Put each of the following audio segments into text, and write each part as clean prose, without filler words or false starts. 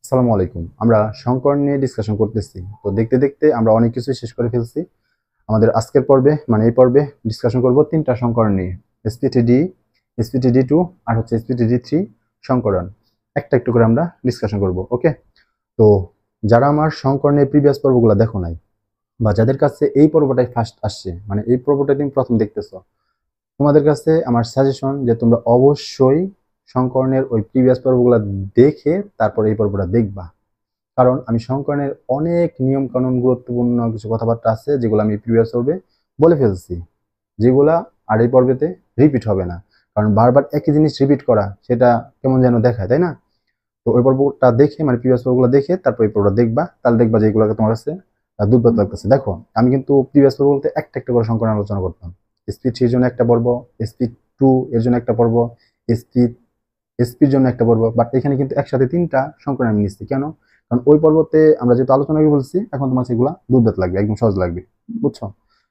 আসসালামু আলাইকুম। আমরা সংকর নিয়ে ডিসকাশন করতেছি। তো দেখতে দেখতে আমরা অনেক কিছু শেষ করে ফেলছি। আমাদের আজকের পর্বে মানে এই পর্বে ডিসকাশন করব তিনটা সংকরণ নিয়ে। এসপিটিডি, এসপিটিডি 2 আর হচ্ছে এসপিটিডি 3 সংকরণ। একটা একটু করে আমরা ডিসকাশন করব। ওকে? তো যারা আমার সংকরণের প্রিভিয়াস পর্বগুলো দেখো নাই বা যাদের কাছে এই পর্বটাই ফার্স্ট আসছে, মানে এই পর্বটা তুমি প্রথম দেখতেছো, তোমাদের কাছে আমার সাজেশন যে তোমরা অবশ্যই সংকরণের ওই প্রিভিয়াস পর্বগুলো দেখে তারপর এই পর্বটা দেখবা। কারণ আমি সংকরণের অনেক নিয়ম কানুন গুরুত্বপূর্ণ কিছু কথাবার্তা আছে যেগুলো আমি প্রিভিয়াস পর্বে বলে ফেলছি, যেগুলা আর এই পর্বেতে রিপিট হবে না। কারণ বারবার একই জিনিস রিপিট করা সেটা কেমন যেন দেখায়, তাই না? তো ওই পর্বটা দেখে মানে প্রিভিয়াস পর্বগুলো দেখে তারপর এই পর্বটা দেখবা, তাহলে দেখবা যে এগুলোকে তোমার কাছে দুর্বোধ লাগতেছে। দেখো, আমি কিন্তু প্রিভিয়াস পর্ব বলতে একটা একটা করে সংকরণ আলোচনা করতাম। SP3 এর জন্য একটা পর্ব, SP2 এর জন্য একটা পর্ব, এসপি এসপির জন্য একটা পর্ব, বাট এখানে কিন্তু একসাথে তিনটা সংকরণ আমি নিচ্ছি। কেন? কারণ ওই পর্বতে আমরা যেহেতু আলোচনা করে বলছি, এখন তোমার সেগুলা দুধ লাগবে, একদম সহজ লাগবে। বুঝছো?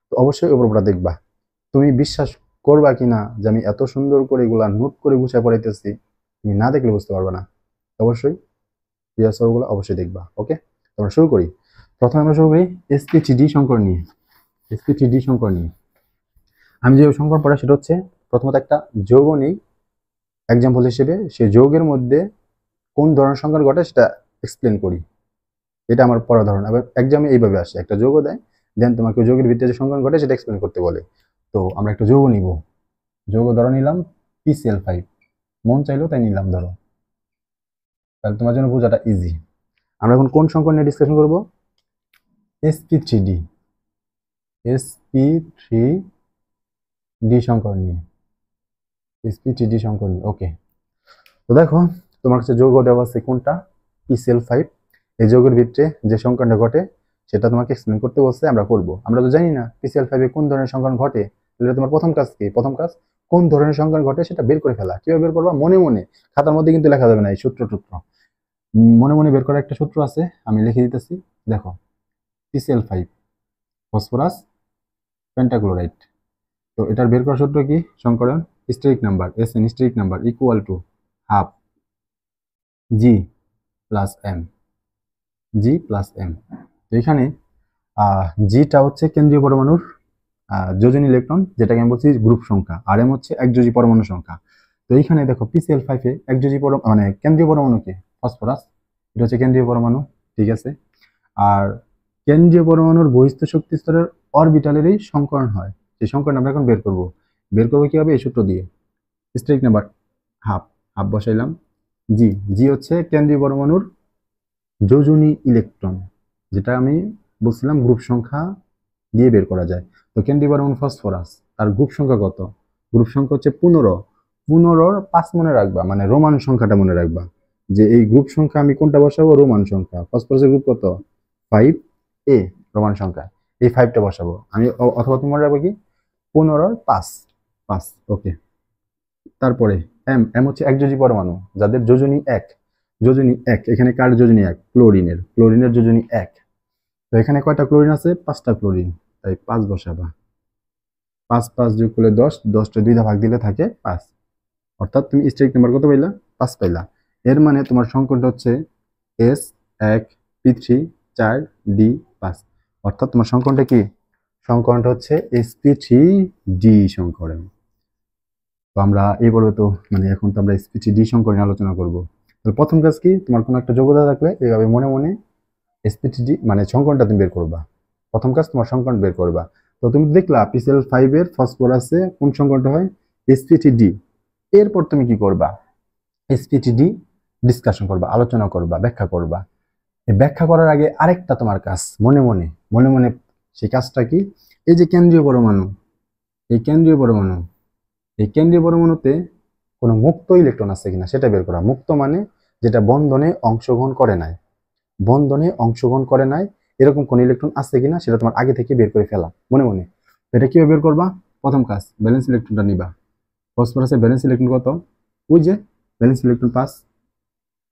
তো অবশ্যই ওই পর্বটা দেখবা। তুমি বিশ্বাস করবা কিনা যে আমি এত সুন্দর করে এগুলা নোট করে গুছিয়ে পড়াইতেছি, তুমি না দেখলে বুঝতে পারবে না। অবশ্যই প্রিভিয়াস পর্বগুলো অবশ্যই দেখবা। ওকে, তোমরা শুরু করি। প্রথমে আমরা শুরু করি এসপিটিডি সংকর নিয়ে। এসপিটিডি সংকর নিয়ে আমি যে সংকর পড়া সেটা হচ্ছে প্রথমত একটা যৌগ নেই এক্সাম্পল হিসেবে, সেই যৌগের মধ্যে কোন ধরনের সংকর ঘটে সেটা এক্সপ্লেন করি। এটা আমার পড়া ধরন। আবার এক্সামে এইভাবে আসে, একটা যৌগ দেয়, দেন তোমাকে যৌগের ভিত্তিতে যে সংকরণ ঘটে সেটা এক্সপ্লেন করতে বলে। তো আমরা একটা যৌগ নিব, যৌগ ধরো নিলাম PCl5, মন চাইলেও তাই নিলাম ধরো, তাহলে তোমার জন্য বোঝাটা ইজি। আমরা এখন কোন সংকর নিয়ে ডিসকাশন করবো? sp3d, sp3d সংকর নিয়ে, sp3d সংকর নিয়ে। ওকে, তো দেখো তোমার কাছে যৌগ দেওয়া আছে কোনটা? PCl5। এই যৌগের ভিতরে যে সংকরণটা ঘটে সেটা তোমাকে এক্সপ্লেন করতে বলছে, আমরা করব। আমরা তো জানি না PCl5 এ কোন ধরনের সংকরণ ঘটে, তাহলে তোমার প্রথম কাজ কি? প্রথম কাজ কোন ধরনের সংকরণ ঘটে সেটা বের করে ফেলা। কিভাবে বের করবা? মনে মনে, খাতার মধ্যে কিন্তু লেখা যাবে না এই সূত্র টুত্র। মনে মনে বের করার একটা সূত্র আছে, আমি লিখে দিতেছি। দেখো, PCl5 ফসফরাস পেন্টাক্লোরাইড। তো এটার বের করার সূত্র কি? সংকরণ steric number SN steric number equal to half G plus M, G plus M। তো এখানে জিটা হচ্ছে কেন্দ্রীয় পরমাণুর যোজনী ইলেকট্রন, যেটাকে আমি বলছি গ্রুপ সংখ্যা, আর এম হচ্ছে একযোজী পরমাণু সংখ্যা। তো এইখানে দেখো PCl5 এ একযোজী মানে কেন্দ্রীয় পরমাণু কি? ফসফরাস, এটা হচ্ছে কেন্দ্রীয় পরমাণু, ঠিক আছে। আর কেন্দ্রীয় পরমাণুর বহিস্থ শক্তি স্তরের অরবিটালেরই সংকরণ হয়। সেই সংকরণ আমরা এখন বের করব। বের করবো কিভাবে? এই সূত্র দিয়ে, স্টেরিক নাম্বার হাফ, হাফ বসাইলাম। জি, জি হচ্ছে কেন্দ্রীয় পরমাণুর যোজনী ইলেকট্রন, যেটা আমি বলছিলাম গ্রুপ সংখ্যা দিয়ে বের করা যায়। তো কেন্দ্রীয় পরমাণু ফসফরাস, তার গ্রুপ সংখ্যা কত? গ্রুপ সংখ্যা হচ্ছে 15। 15 5 মনে রাখবা, মানে রোমান সংখ্যাটা মনে রাখবা, যে এই গ্রুপ সংখ্যা আমি কোনটা বসাবো? রোমান সংখ্যা। ফসফরাসের গ্রুপ কত? 5A, রোমান সংখ্যা। এই 5টা বসাবো আমি, অথবা তুমি মনে রাখবে কি 15 5 5। ওকে, তারপরে এম, এম হচ্ছে একযোজী পরমাণু যাদের যোজনী এক। যোজনী এক, এখানে কার যোজনী এক? ক্লোরিনের। ক্লোরিনের যোজনী এক। তো এখানে কয়টা ক্লোরিন আছে? 5টা ক্লোরিন, তাই 5 বসাবা। 5 5 যোগ করলে 10, 10টা 2 ভাগ দিলে থাকে 5। অর্থাৎ তুমি স্টেরিক নাম্বার কত পাইলা? 5 পাইলা। এর মানে তোমার সংকরণটা হচ্ছে S1P3 4D5। অর্থাৎ তোমার সংকরণটা কি? সংকরণটা হচ্ছে sp3d সংকরণ। তো আমরা এই পর্বে তো মানে এখন তো আমরা sp3d সংকরণ আলোচনা করব। তাহলে প্রথম কাজ কি? তোমার কোনো একটা যোগ্যতা থাকলে এইভাবে মনে মনে sp3d মানে সংকরণটা তুমি বের করবা। প্রথম কাজ তোমার সংকরণ বের করবা। তো তুমি দেখলা PCl5 এর ফসফরাসে কোন সংকরণটা হয়? sp3d। এরপর তুমি কি করবা? sp3d ডিসকাশন করবা, আলোচনা করবা, ব্যাখ্যা করবা। এই ব্যাখ্যা করার আগে আরেকটা তোমার কাজ, মনে মনে মনে মনে সেই কাজটা কি? এই যে কেন্দ্রীয় পরমাণু, এই কেন্দ্রীয় পরমাণু, এই কেন্দ্রীয় পরমাণুতে কোনো মুক্ত ইলেকট্রন আছে কিনা সেটা বের করা। মুক্ত মানে যেটা বন্ধনে অংশগ্রহণ করে নাই, বন্ধনে অংশগ্রহণ করে নাই এরকম কোন ইলেকট্রন আছে কিনা সেটা তোমার আগে থেকে বের করে ফেলা মনে মনে। এটা কিভাবে বের করবা? প্রথম কাজ, ব্যালেন্স ইলেকট্রনটা নিবা। ফসফরাসের ব্যালেন্স ইলেকট্রন কত? ওই যে ব্যালেন্স ইলেকট্রন 5।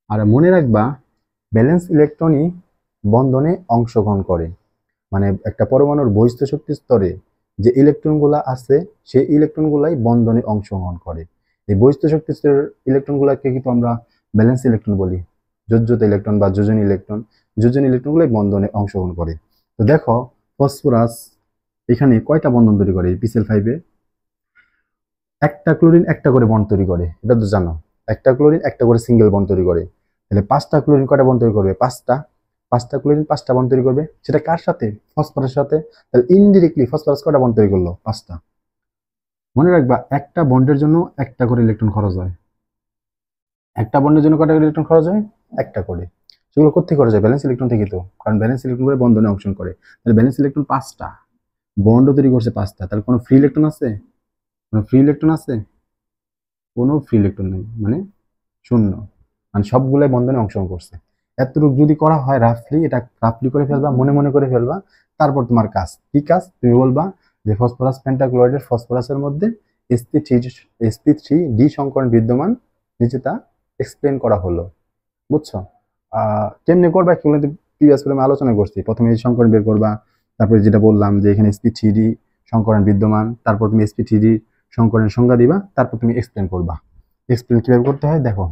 আর মনে রাখবা ব্যালেন্স ইলেকট্রনই বন্ধনে অংশগ্রহণ করে, মানে একটা পরমাণুর বহিস্থ শক্তি স্তরে যে ইলেকট্রনগুলা আছে সেই ইলেকট্রনগুলাই বন্ধনে অংশগ্রহণ করে। এই বহিস্থ শক্তি স্তরের ইলেকট্রনগুলাকে কিন্তু আমরা ব্যালেন্স ইলেকট্রন বলি। যোজ্যত ইলেকট্রন বা যোজনী ইলেকট্রন, যোজনী ইলেকট্রনগুলো বন্ধনে অংশগ্রহণ করে। তো দেখো ফসফরাস এখানে কয়টা বন্ধন তৈরি করে PCl5-এ? একটা ক্লোরিন একটা করে বন্ড তৈরি করে, এটা তো জানো। একটা ক্লোরিন একটা করে সিঙ্গেল বন্ড তৈরি করে। তাহলে পাঁচটা ক্লোরিন কয়টা বন্ড তৈরি করবে? পাঁচটা। পাঁচটা ক্লোরিন পাঁচটা বন্ড তৈরি করবে, সেটা কার সাথে? ফসফরাসের সাথে। তাহলে ইনডিরেক্টলি ফসফরাস কয়টা বন্ড তৈরি করলো? পাঁচটা। মনে রাখবা একটা বন্ডের জন্য একটা করে ইলেকট্রন খরচ হয়। একটা বন্ডের জন্য কয়টা ইলেকট্রন খরচ হয়? একটা করে। সেগুলো কোথেকে খরচ হয়? ব্যালেন্স ইলেকট্রন থেকে তো, কারণ ব্যালেন্স ইলেকট্রন করে বন্ধনে অংশগ্রহণ করে। তাহলে ব্যালেন্স ইলেকট্রন পাঁচটা, বন্ড তৈরি করছে পাঁচটা। তাহলে কোনো ফ্রি ইলেকট্রন আছে? কোনো ফ্রি ইলেকট্রন আছে? কোনো ফ্রি ইলেকট্রন নেই, মানে শূন্য। মানে সবগুলাই বন্ধনে অংশগ্রহণ করছে। এতটুকু যদি করা হয় রাফলি, এটা রাফলি করে ফেলবা, মনে মনে করে ফেলবা। তারপর তোমার কাজ কি? কাজ তুমি বলবা যে ফসফরাস পেন্টাক্লোরাইডের ফসফরাসের মধ্যে sp3d সংকরণ বিদ্যমান, নিচে তা এক্সপ্লেন করা হলো। বুঝছো? কেমনে করবা এগুলো কিন্তু প্রিভিয়াস করে আমি আলোচনা করছি। প্রথমে এই সংকরণ বের করবা, তারপরে যেটা বললাম যে এখানে sp3d সংকরণ বিদ্যমান, তারপর তুমি sp3d সংকরণের সংজ্ঞা দিবা, তারপর তুমি এক্সপ্লেন করবা। এক্সপ্লেন কিভাবে করতে হয় দেখো।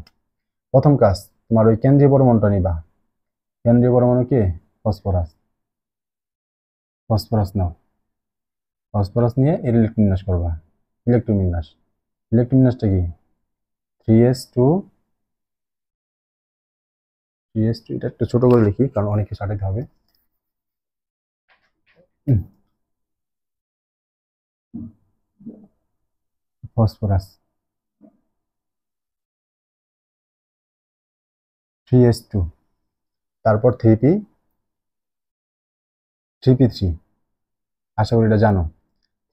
প্রথম কাজ, তোমার ওই কেন্দ্রীয় পরমাণুটা নিবা। কেন্দ্রীয় পরমাণু কি? ফসফরাস। ফসফরাস নাও। ফসফরাস নিয়ে এর ইলেকট্রন বিন্যাস করবা। ইলেকট্রন বিন্যাস, ইলেকট্রন বিন্যাসটা কি? 3s2 3s2, এটা একটু ছোট করে লিখি কারণ অনেকে সাজাতে হবে। ফসফরাস 3s2, তারপর 3p3। আশা করি এটা জানো।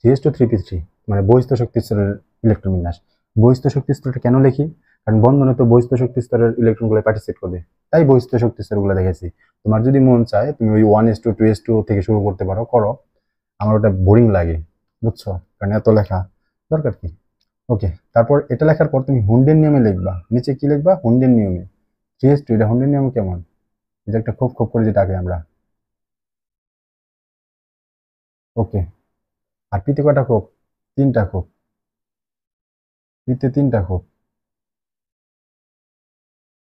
3s2 3p3 মানে বহিস্থ শক্তি স্তরের ইলেকট্রন বিন্যাস। বহিস্থ শক্তি স্তরটা কেন লিখি? কারণ বন্ধনে তো বহিস্থ শক্তি স্তরের ইলেকট্রনগুলো পার্টিসিপেট করবে, তাই বহিস্থ শক্তি স্তরগুলো দেখেছি। তোমার যদি মন চায় তুমি ওই 1s2 2s2 থেকে শুরু করতে পারো, করো। আমার ওটা বোরিং লাগে, বুঝছো? কারণ এত লেখা দরকার কি? ওকে, তারপর এটা লেখার পর তুমি হুন্ডের নিয়মে লিখবা। নিচে কি লিখবা? হুন্ডের নিয়মে। 3s2, এটা হুন্ডের নিয়ম কেমন? এটা একটা খোপ খোপ করে যেটা আগে আমরা। ওকে, আর পিতে কয়টা খোপ? তিনটা খোপ। পিতে তিনটা খোপ,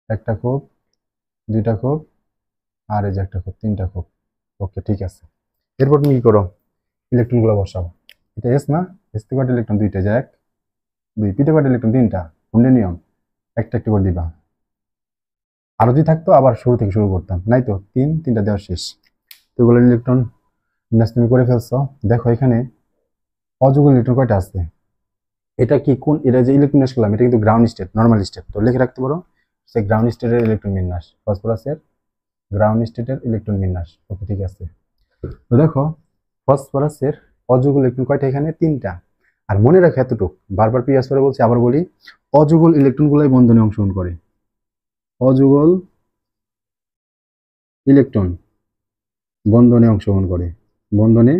একটা খোপ, দুইটা খোপ, আর এই যে একটা খোপ, তিনটা খোপ। ওকে, ঠিক আছে। এরপর তুমি কি করো? ইলেকট্রন গুলো বসাও। এটা এস না? এস তে কয়টা ইলেকট্রন? দুইটা, যে এক দুই। পিতে কয়টা ইলেকট্রন? তিনটা। হুন্ডের নিয়ম, একটা একটা করে দিবা। আরো যদি থাকতো আবার শুরু থেকে শুরু করতাম, নাই তো তিনটা দেওয়া শেষ। তো এগুলো ইলেকট্রন বিন্যাস তুমি করে ফেলছো। দেখো এখানে অযুগ্ল ইলেকট্রন কয়টা আছে? এটা কি কোন, এটা যে ইলেকট্রন বিন্যাস করলাম এটা কিন্তু গ্রাউন্ড স্টেট, নর্মাল স্টেট। তো লিখে রাখতে পারো সে গ্রাউন্ড স্টেটের ইলেকট্রন বিন্যাস, ফসফরাসের গ্রাউন্ড স্টেটের ইলেকট্রন বিন্যাস। ওকে, ঠিক আছে। তো দেখো ফসফরাসের অযুগল ইলেকট্রন কয়টা? এখানে তিনটা। আর মনে রাখো এতটুকু, বারবার পিয়াস করে বলছি, আবার বলি, অযুগল ইলেকট্রন গুলাই বন্ধনে অংশগ্রহণ করে। অযুগল ইলেকট্রন বন্ধনে অংশগ্রহণ করে। বন্ধনে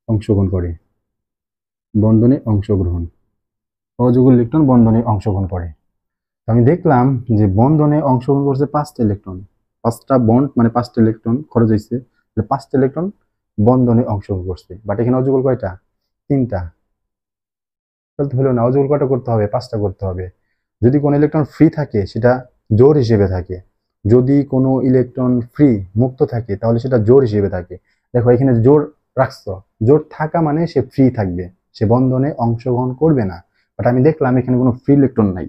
অংশগ্রহণ করে। বন্ধনে অংশগ্রহণ। অযুগল ইলেকট্রন বন্ধনে অংশগ্রহণ করে। আমি দেখলাম যে বন্ধনে অংশগ্রহণ করছে পাঁচটা ইলেকট্রন। পাঁচটা বন্ড মানে পাঁচটা ইলেকট্রন খরচ হয়েছে। পাঁচটা ইলেকট্রন বন্ধনে অংশগ্রহণ করছে, বাট এখানে অযুগল কয়টা? তিনটা। তাহলে তো হলো না, অযুগল কয়টা করতে হবে? পাঁচটা করতে হবে। যদি কোনো ইলেকট্রন ফ্রি থাকে সেটা জোড় হিসেবে থাকে। যদি কোনো ইলেকট্রন ফ্রি মুক্ত থাকে তাহলে সেটা জোড় হিসেবে থাকে। দেখো এখানে জোড় রাখছো, জোড় থাকা মানে সে ফ্রি থাকবে, সে বন্ধনে অংশগ্রহণ করবে না। বাট আমি দেখলাম এখানে কোনো ফ্রি ইলেকট্রন নাই,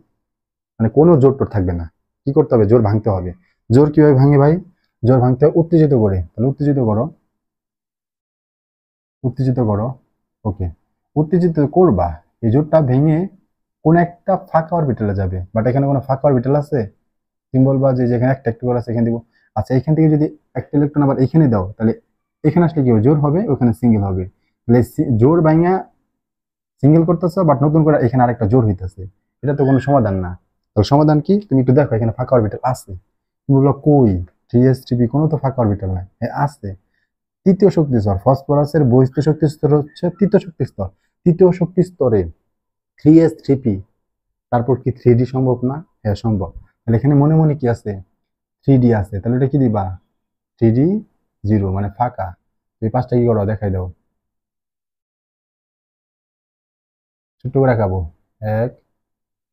মানে কোনো জোর টোর থাকবে না। কি করতে হবে? জোর ভাঙতে হবে। জোর কিভাবে ভাঙে ভাই? জোর ভাঙতে হয় উত্তেজিত করে। তাহলে উত্তেজিত করো, উত্তেজিত করো। ওকে, উত্তেজিত করবা। এই জোরটা ভেঙে কোন একটা ফাঁকা অরবিটালে যাবে, বাট এখানে কোনো ফাঁকা অরবিটাল আছে? তুমি বলবা যে যেখানে একটা একটু করে আছে এখানে দিব। আচ্ছা, এখান থেকে যদি একটা ইলেকট্রন আবার এখানে দাও তাহলে এখানে আসলে কি হবে? জোর হবে, ওখানে সিঙ্গেল হবে। তাহলে জোর ভাঙা সিঙ্গেল করতেছো, বাট নতুন করে এখানে আরেকটা জোর হইতেছে। এটা তো কোনো সমাধান না। তো সমাধান কি? তুমি একটু দেখো এখানে ফাঁকা অরবিটাল আছে। তুমি বললো কই? 3s3p, কোনো তো ফাঁকা অরবিটাল নাই। হ্যাঁ আছে। তৃতীয় শক্তি স্তর, ফসফরাসের বহিস্থ শক্তি স্তর হচ্ছে তৃতীয় শক্তি স্তর। তৃতীয় শক্তি স্তরে 3s3p, তারপর কি 3d সম্ভব না? হ্যাঁ সম্ভব। তাহলে এখানে মনে মনে কি আছে? 3d আছে। তাহলে এটা কি দিবা? 3d0 মানে ফাঁকা। এই পাঁচটা কি করো দেখাই দাও, ছোট্ট করে রাখাবো। 1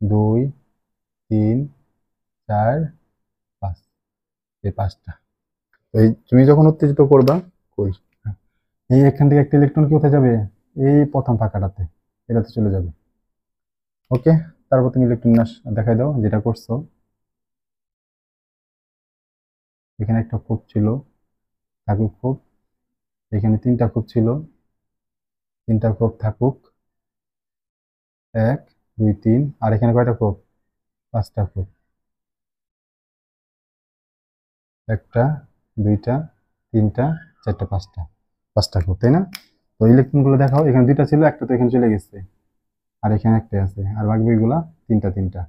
2 3 4 5। এই 5টা। এই তুমি যখন উত্তেজিত করবা, কই এই এখান থেকে একটা ইলেকট্রন কি কোথায় যাবে, এই প্রথম ফাঁকাটাতে, এটাতে চলে যাবে। ওকে, তারপর তুমি ইলেকট্রন বিন্যাস দেখাই দাও যেটা করছো। এখানে একটা খুব ছিল, থাকুক খুব। এখানে 3টা খুব ছিল, 3টা খুব থাকুক, 1 2 3। আর এখানে কয়টা খুব, 5টা খুব, 1টা 2টা 3টা 4টা 5টা খুব, তাই না? তো ইলেকট্রন গুলো দেখাও, এখানে 2টা ছিল, একটা তো এখানে চলে গেছে, আর এখানে একটা আছে, আর বাকি বইগুলা 3টা।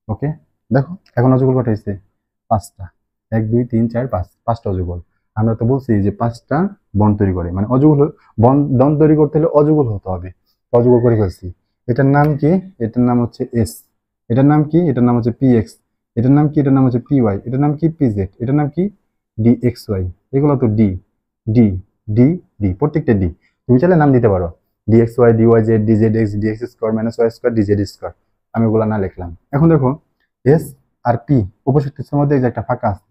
ওকে, দেখো এখন অযুগল কটা হয়েছে, 5টা। 1 2 3 4 5, 5টা অযুগল। আমরা তো বলছি যে 5টা বন্ড তৈরি করে, মানে অযুগল বন্ড তৈরি করতে হলে অযুগল হতে হবে। অযুগল করে ফেলছি। এটার নাম কি? এটার নাম হচ্ছে এস। এটার নাম কি? এটার নাম হচ্ছে পিএক্স। এটার নাম কি? এটার নাম হচ্ছে পিওয়াই। এটার নাম কি? পিজেড। এটার নাম কি? ডিএক্সওয়াই। এগুলো তো ডি ডি ডি ডি, প্রত্যেকটা ডি। তুমি চাইলে নাম দিতে পারো, DXY, DYZ, DZ X, DX square minus Y square, DZ square. আমি ওগুলো না লিখলাম। এখন দেখো এস আর পি উপশক্তির মধ্যে এই যে একটা ফাঁকা আছে,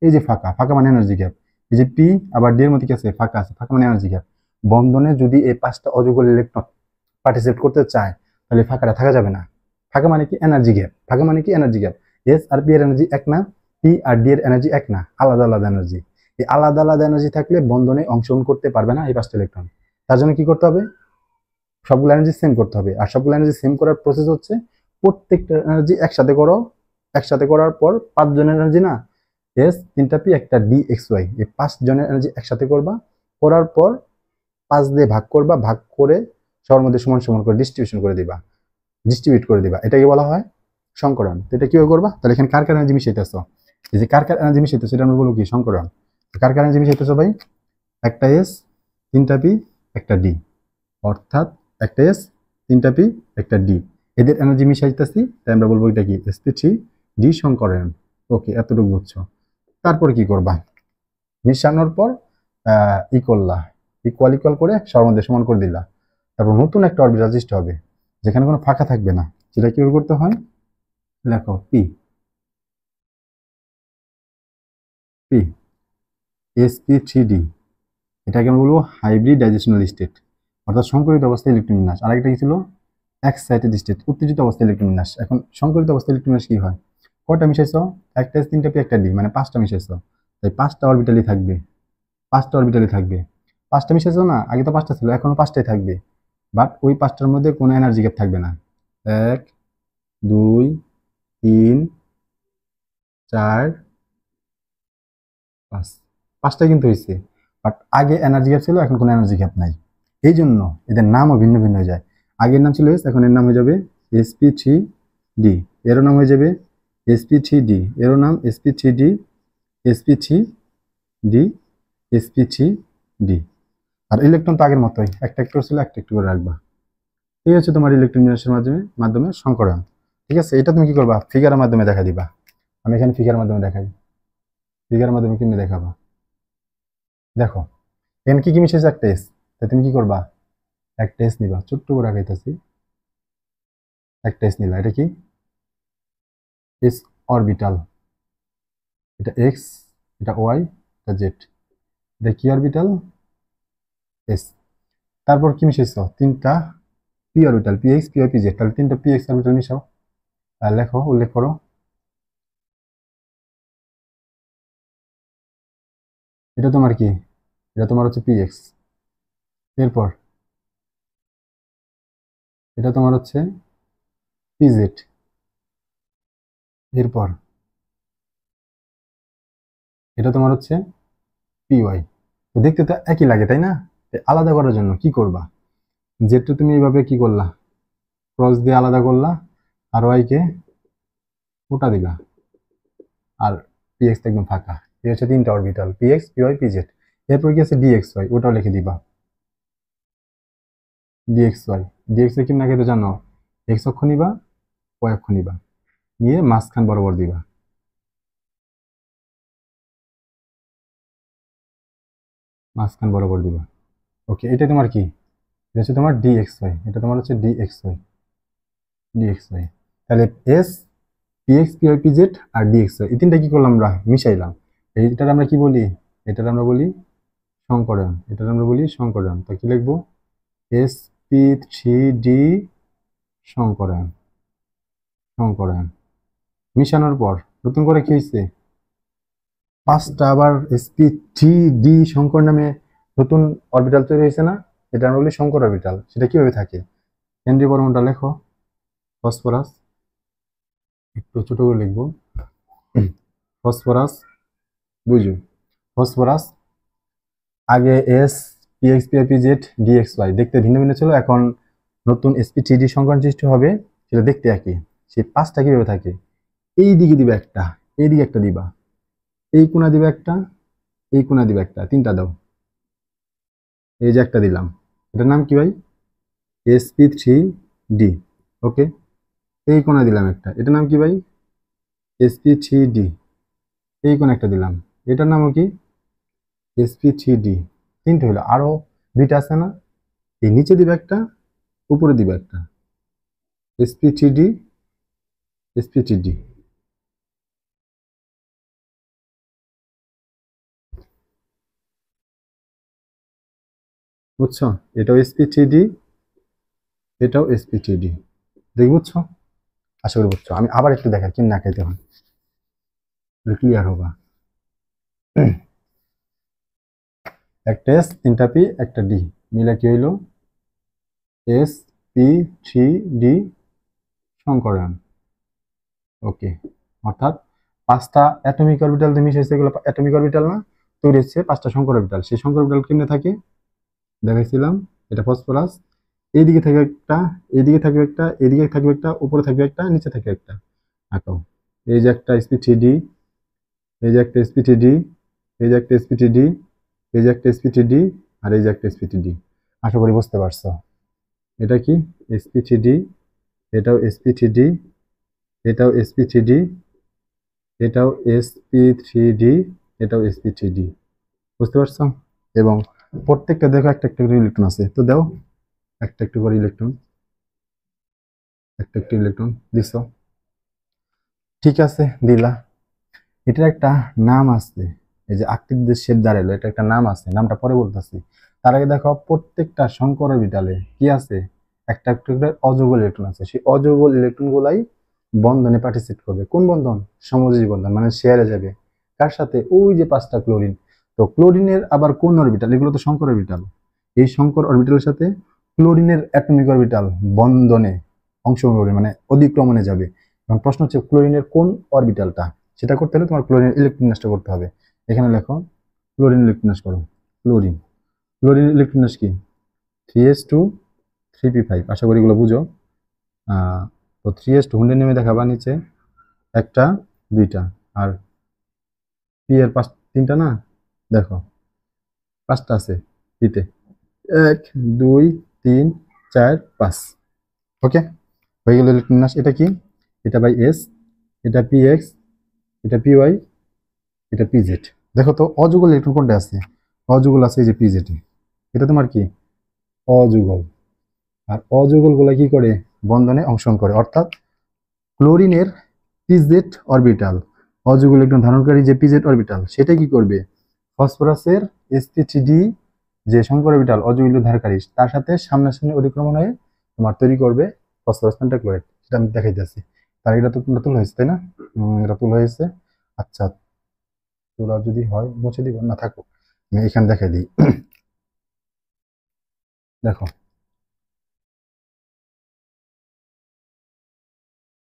এই যে ফাঁকা, ফাঁকা মানে এনার্জি গ্যাপ। এই যে পি আবার ডি এর মধ্যে কি আছে, ফাঁকা আছে, ফাঁকা মানে এনার্জি গ্যাপ। বন্ধনে যদি এই 5টা অযুগল ইলেকট্রন পার্টিসিপেট করতে চায়, তাহলে ফাঁকাটা থাকা যাবে না। ফাঁকা মানে কি? Energy gap. ফাঁকা মানে কি? Energy gap. এস আর পি এর এনার্জি এক না, পি আর ডি এর এনার্জি এক না, আলাদা আলাদা এনার্জি। এই আলাদা আলাদা এনার্জি থাকলে বন্ধনে অংশগ্রহণ করতে পারবে না এই 5টা ইলেকট্রন। তার জন্য কি করতে হবে? সবগুলো এনার্জি সেম করতে হবে। আর সবগুলো এনার্জি সেম করার প্রসেস হচ্ছে প্রত্যেকটা এনার্জি একসাথে করো। একসাথে করার পর 5 জনের এনার্জি না, এস 3টা পি একটা ডি এক্স ওয়াই, এই 5 জনের এনার্জি একসাথে করবা। করার পর 5 দিয়ে ভাগ করবা, ভাগ করে সবার মধ্যে সমান সমান করে ডিস্ট্রিবিউট করে দিবা। এটাকে বলা হয় সংকরণ। তো এটা কিভাবে করবা? তাহলে এখানে কার কার এনার্জি মিশাইতেছো, এই যে কার কার এনার্জি মিশাইতেছো, এটা আমরা বলবো কি? সংকরণ। কার কার এনার্জি মিশাইতেছো ভাই? একটা এস 3টা পি একটা ডি, অর্থাৎ একটা এস 3টা পি একটা ডি, এদের এনার্জি মিশাইতেছি, তাই আমরা বলবো এটা কি? sp3 D সংকরণ। ওকে, এতটুকু বুঝছো। তারপর কি করবা? মিশানোর পর ই করলা, ইকুয়াল করে সবার মধ্যে সমান করে দিলা। তারপর নতুন একটা অরবিটাল সৃষ্টি হবে, যেখানে কোনো ফাঁকা থাকবে না। সেটা কি করতে হয়? লেখো পি পি sp3d। এটাকে আমরা বলবো হাইব্রিডাইজেশনাল স্টেট, অর্থাৎ সংকরিত অবস্থায় ইলেকট্রন বিন্যাস। আরেকটা কি ছিল? এক্সাইটেড স্টেট, উত্তেজিত অবস্থায় ইলেকট্রন বিন্যাস। এখন সংকরিত অবস্থায় ইলেকট্রন বিন্যাস কি হয়? কয়টা মিশাইছো? একটা এস 3টা পি একটা ডি, মানে 5টা মিশাইছো। তাই 5টা অরবিটালই থাকবে, 5টা অরবিটালই থাকবে। 5টা মিশাইছো না, আগে তো 5টা ছিল, এখনো 5টাই থাকবে। বাট ওই 5টার মধ্যে কোনো এনার্জি গ্যাপ থাকবে না। 1 2 3 4 5, 5টা কিন্তু হয়েছে। বাট আগে এনার্জি গ্যাপ ছিল, এখন কোনো এনার্জি গ্যাপ নাই। এই জন্য এদের নামও ভিন্ন ভিন্ন হয়ে যায়। আগের নাম ছিল এস, এখন এর নাম হয়ে যাবে sp3d। এরও নাম হয়ে যাবে sp3d, এরও নাম sp3d, sp3d, sp3d। আর ইলেকট্রন তো আগের মতোই, একটা একটু ছিল, একটা একটু করে রাখবা। এই হচ্ছে তোমার ইলেকট্রন বিন্যাসের মাধ্যমে সংকরণ। ঠিক আছে, এটা তুমি কি করবা? ফিগারের মাধ্যমে দেখা দিবা। আমি এখানে ফিগারের মাধ্যমে দেখাই। ফিগারের মাধ্যমে কেমনে দেখাবা? দেখো এখানে কি কি মিশেছে? একটা এস। তাই তুমি কি করবা? একটা এস নিবা, ছোট্ট করে আগাইতেছি। একটা এস নিলা, এটা কি? S orbital. এটা এক্স, এটা ওয়াই, এটা জেড। এটা কি অরবিটাল? এস। তারপর কি মিশাইছ? 3টা p orbital, p x, P Y, P z. তাহলে 3টা পি এক্স অরবিটাল মিশাও। আর লেখো, উল্লেখ করো। এটা তোমার কি? এটা তোমার হচ্ছে পি এক্স। এরপর এটা তোমার হচ্ছে পি জেড। এরপর এটা তোমার হচ্ছে পি ওয়াই। তো দেখতে তো একই লাগে, তাই না? আলাদা করার জন্য কি করবা? জেডটা তুমি এইভাবে কি করলা? ক্রস দিয়ে আলাদা করলা, আর ওয়াই কে ওটা দিলা, আর পি এক্স একদম ফাঁকা। এই হচ্ছে 3টা orbital, p x, P Y, P z. এরপর কি আছে? ডিএক্স ওয়াই, ওটাও লিখে দিবা। ডিএক্স ওয়াই, ডিএক্স ওয়াই কি না খেতে জানো? এক্স অক্ষ নিবা, ওয়াই অক্ষ নিবা, নিয়ে মাঝখান বরাবর দিবা। মাঝখান বরাবর দিবা। ওকে, এটা তোমার কি? এটা হচ্ছে তোমার ডিএক্স ওয়াই, এটা তোমার হচ্ছে ডিএক্স ওয়াই, ডিএক্স ওয়াই। তাহলে S, P x, P Y, P Z আর ডিএক্স ওয়াই, এই 3টা কি করলাম? আমরা মিশাইলাম। এইটার আমরা কি বলি? এটার আমরা বলি সংকরায়ন। এটার আমরা বলি সংকরায়ন। তা কি লিখবো? sp3d সংকরায়ন। সংকরায়ন মিশানোর পর নতুন করে কি হয়েছে? 5টা আবার sp3d সংকর নামে নতুন অরবিটাল তৈরি হয়েছে না? এটা আমরা বলি সংকর অরবিটাল। সেটা কিভাবে থাকে? কেন্দ্রীয় পরমাণুটা লেখো। ফসফরাস, একটু ছোট করে লিখবো। ফসফরাস, বুঝো? ফসফরাস আগে s p x p z d x y দেখতে ভিন্ন ভিন্ন ছিল, এখন নতুন sp3d সংকরণ সৃষ্টি হবে, সেটা দেখতে একই। সেই 5টা কিভাবে থাকে? এই দিকে দিবে একটা, এই দিকে একটা দিবা, এই কোণা দিবে একটা, এই কোণা দিবে একটা, 3টা দাও। এই যে একটা দিলাম, এটার নাম কি ভাই? sp3d। ওকে, এই কোণা দিলাম একটা, এটার নাম কি ভাই? sp3d। এই কোণা একটা দিলাম, এটার নামও কি? sp3d। 3টে হলো, আরো 2টা আছে না? এই নিচে দিবে একটা, উপরে দিবে একটা, sp3d, sp3d। বুঝছো? এটাও sp3d, এটাও sp3d। দেখি বুঝছো? আশা করি বুঝছো। আমি আবার একটু দেখাই, কেন না খাইতে হয়, ক্লিয়ার হোগা। একটা এস, 3টা পি, একটা ডি, মিলে কি হইলো? sp3d সংকরায়ন। ওকে, অর্থাৎ 5টা অ্যাটমিক অরবিটাল দিয়ে মিশাইছে, এগুলো অ্যাটমিক অরবিটাল না, তৈরি হচ্ছে 5টা সংকর অরবিটাল। সেই সংকর অরবিটাল কেমনে থাকে দেখাইছিলাম। এটা ফসফরাস, এইদিকে থাকবে একটা, এইদিকে থাকবে একটা, এইদিকে থাকবে একটা, উপরে থাকবে একটা, নিচে থাকবে একটা। আঁকাও। এই যে একটা sp3d, এই যে একটা sp3d, এই যে একটা sp3d, এই যে একটা sp3d, আর এই যে একটা sp3d। আশা করি বুঝতে পারছো। এটা কি? sp3d, এটাও sp3d, এটাও sp3d, এটাও sp3d, এটাও sp3d। বুঝতে পারছো? এবং প্রত্যেকটা দেখো একটা একটা করে ইলেকট্রন আছে, তো দাও একটা একটু করে ইলেকট্রন, একটা একটা ইলেকট্রন দিছো। ঠিক আছে, দিলা। এটার একটা নাম আছে, এই যে আকৃতির শেপ দাঁড়ালো, এটা একটা নাম আছে, নামটা পরে বলতেছি। তার আগে দেখো প্রত্যেকটা সংকর অরবিটালে কি আছে? একটা একটা করে অযৌগল ইলেকট্রন আছে। সেই অযৌগল ইলেকট্রন গুলাই বন্ধনে পার্টিসিপেট করবে। কোন বন্ধন? সমযোজী বন্ধন, মানে শেয়ারে যাবে। কার সাথে? ওই যে 5টা ক্লোরিন। তো ক্লোরিনের আবার কোন অরবিটাল? এগুলো তো সংকর অরবিটাল। এই সংকর অরবিটালের সাথে ক্লোরিনের অ্যাটমিক অরবিটাল বন্ধনে অংশগ্রহণ করবে, মানে অধিক্রমণে যাবে। এখন প্রশ্ন হচ্ছে ক্লোরিনের কোন অরবিটালটা? সেটা করতে হলে তোমার ক্লোরিন ইলেকট্রন বিন্যাসটা করতে হবে। এখানে লেখো ক্লোরিন ইলেকট্রন বিন্যাস করো। ক্লোরিন, ক্লোরিন ইলেকট্রন বিন্যাস কি? 3s2 3p5। আশা করি এগুলো বুঝো। তো 3s2 হুন্ডে নেমে দেখাবা নিচে, একটা, 2টা, আর পি এর 3টা না, দেখো 5টা আছে পিতে, 1 2 3 4 5। ওকে, হয়ে গেল ইলেকট্রন বিন্যাস। এটা কি? এটা বাই এস, এটা পি এক্স, এটা পি ওয়াই, এটা পিজেড। দেখো তো অযুগল ইলেকট্রন কোনটা আছে? অযুগল আছে এই যে পিজেডে। এটা তোমার কি? অযুগল। আর অযুগল গুলা কি করে? বন্ধনে অংশগ্রহণ করে। অর্থাৎ ক্লোরিনের পিজেড অরবিটাল, অযুগল ইলেকট্রন ধারণকারী যে পিজেড অরবিটাল, সেটা কি করবে? ফসফরাসের sp3d যে সংকর অরবিটাল অযুগল ধারকারী, তার সাথে সামনাসামনি অতিক্রমণ হয়ে তোমার তৈরি করবে ফসফরাস পেন্টাক্লোরাইড। সেটা আমি দেখাইতেছি। তার এটা তো তোমরা তুলা হয়েছে, তাই না? এটা তুলা হয়েছে। আচ্ছা, তোলা যদি হয় মুছে দিব না, থাকো আমি এখানে দেখাই দিই। দেখো,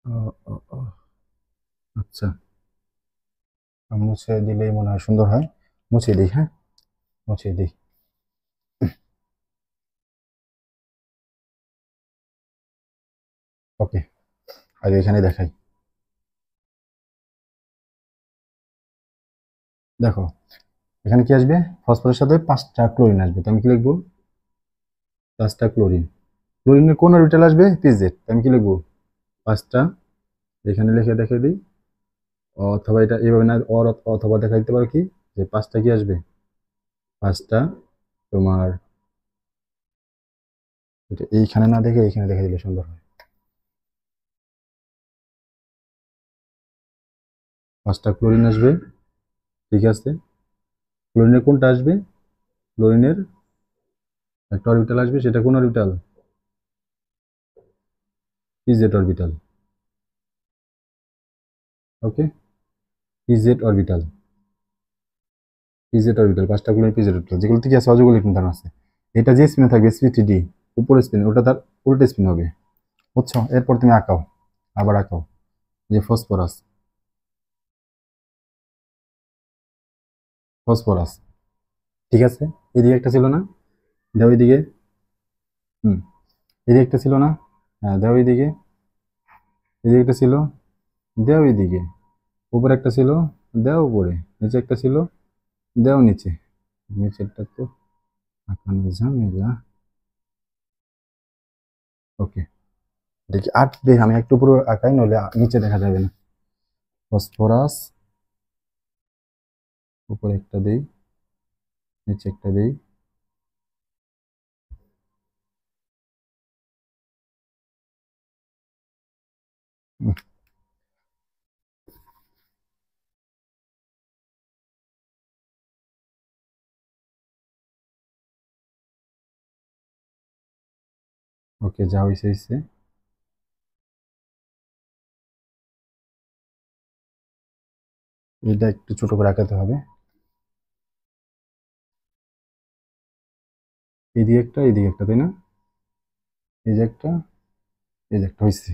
ও, ও, ও, আচ্ছা, মুছে দিলেই মনে হয় সুন্দর হয়। মুছে দিই, হ্যাঁ, মুছে দিই। ওকে, আগে এখানে দেখাই। দেখো, এখানে কি আসবে? ফসফরাসের সাথে 5টা ক্লোরিন আসবে, তো আমি কি লিখবো? 5টা ক্লোরিন। ক্লোরিনের কোন অরবিটাল আসবে? পিজেড, আমি কি লিখবো? 5টা। এখানে লিখে দেখে দিই। অথবা এটা এইভাবে না, অথবা দেখা দিতে পারো কি, যে 5টা কি আসবে? 5টা তোমার এটা এইখানে না দেখে এইখানে দেখে দিলে সুন্দর হয়। 5টা ক্লোরিন আসবে, ঠিক আছে, ক্লোরিনের কোনটা আসবে? ক্লোরিনের একটা অরবিটাল আসবে, সেটা কোন orbital? P Z orbital. Okay, P Z orbital, P Z orbital, পাঁচটা ক্লোরিন পিজেড অরবিটাল, যেগুলোতে কি আছে অযৌগিক ইলেকট্রন আছে। এটা যে স্পিনে থাকবে sp3d, উপরে স্পিন, ওটা তার উল্টো স্পিন হবে, বুঝছো? এরপর তুমি আঁকাও, আবার আঁকাও, যে ফসফরাস, ফসফরাস, ঠিক আছে। এদিকে একটা ছিল না? দাও এদিকে। হুম, এদিকে একটা ছিল না? হ্যাঁ দাও এদিকে। এদিকে একটা ছিল, দাও এদিকে। উপরে একটা ছিল, দাও উপরে। নিচে একটা ছিল, দাও নিচে। নিচেরটা তো আঁকানো ঝামেলা। ওকে, দেখি আট দেখ, আমি একটু উপরে আঁকাই, নইলে নিচে দেখা যাবে না। ফসফরাস, উপরে একটা দেই, নিচে একটা দেই। ওকে, যা হয়েছে হয়েছে। এটা একটু ছোট করে আঁকাতে হবে। এদিকে একটা, এদিকে একটা, তাই না? এই যে একটা, এই যে একটা, হয়েছে।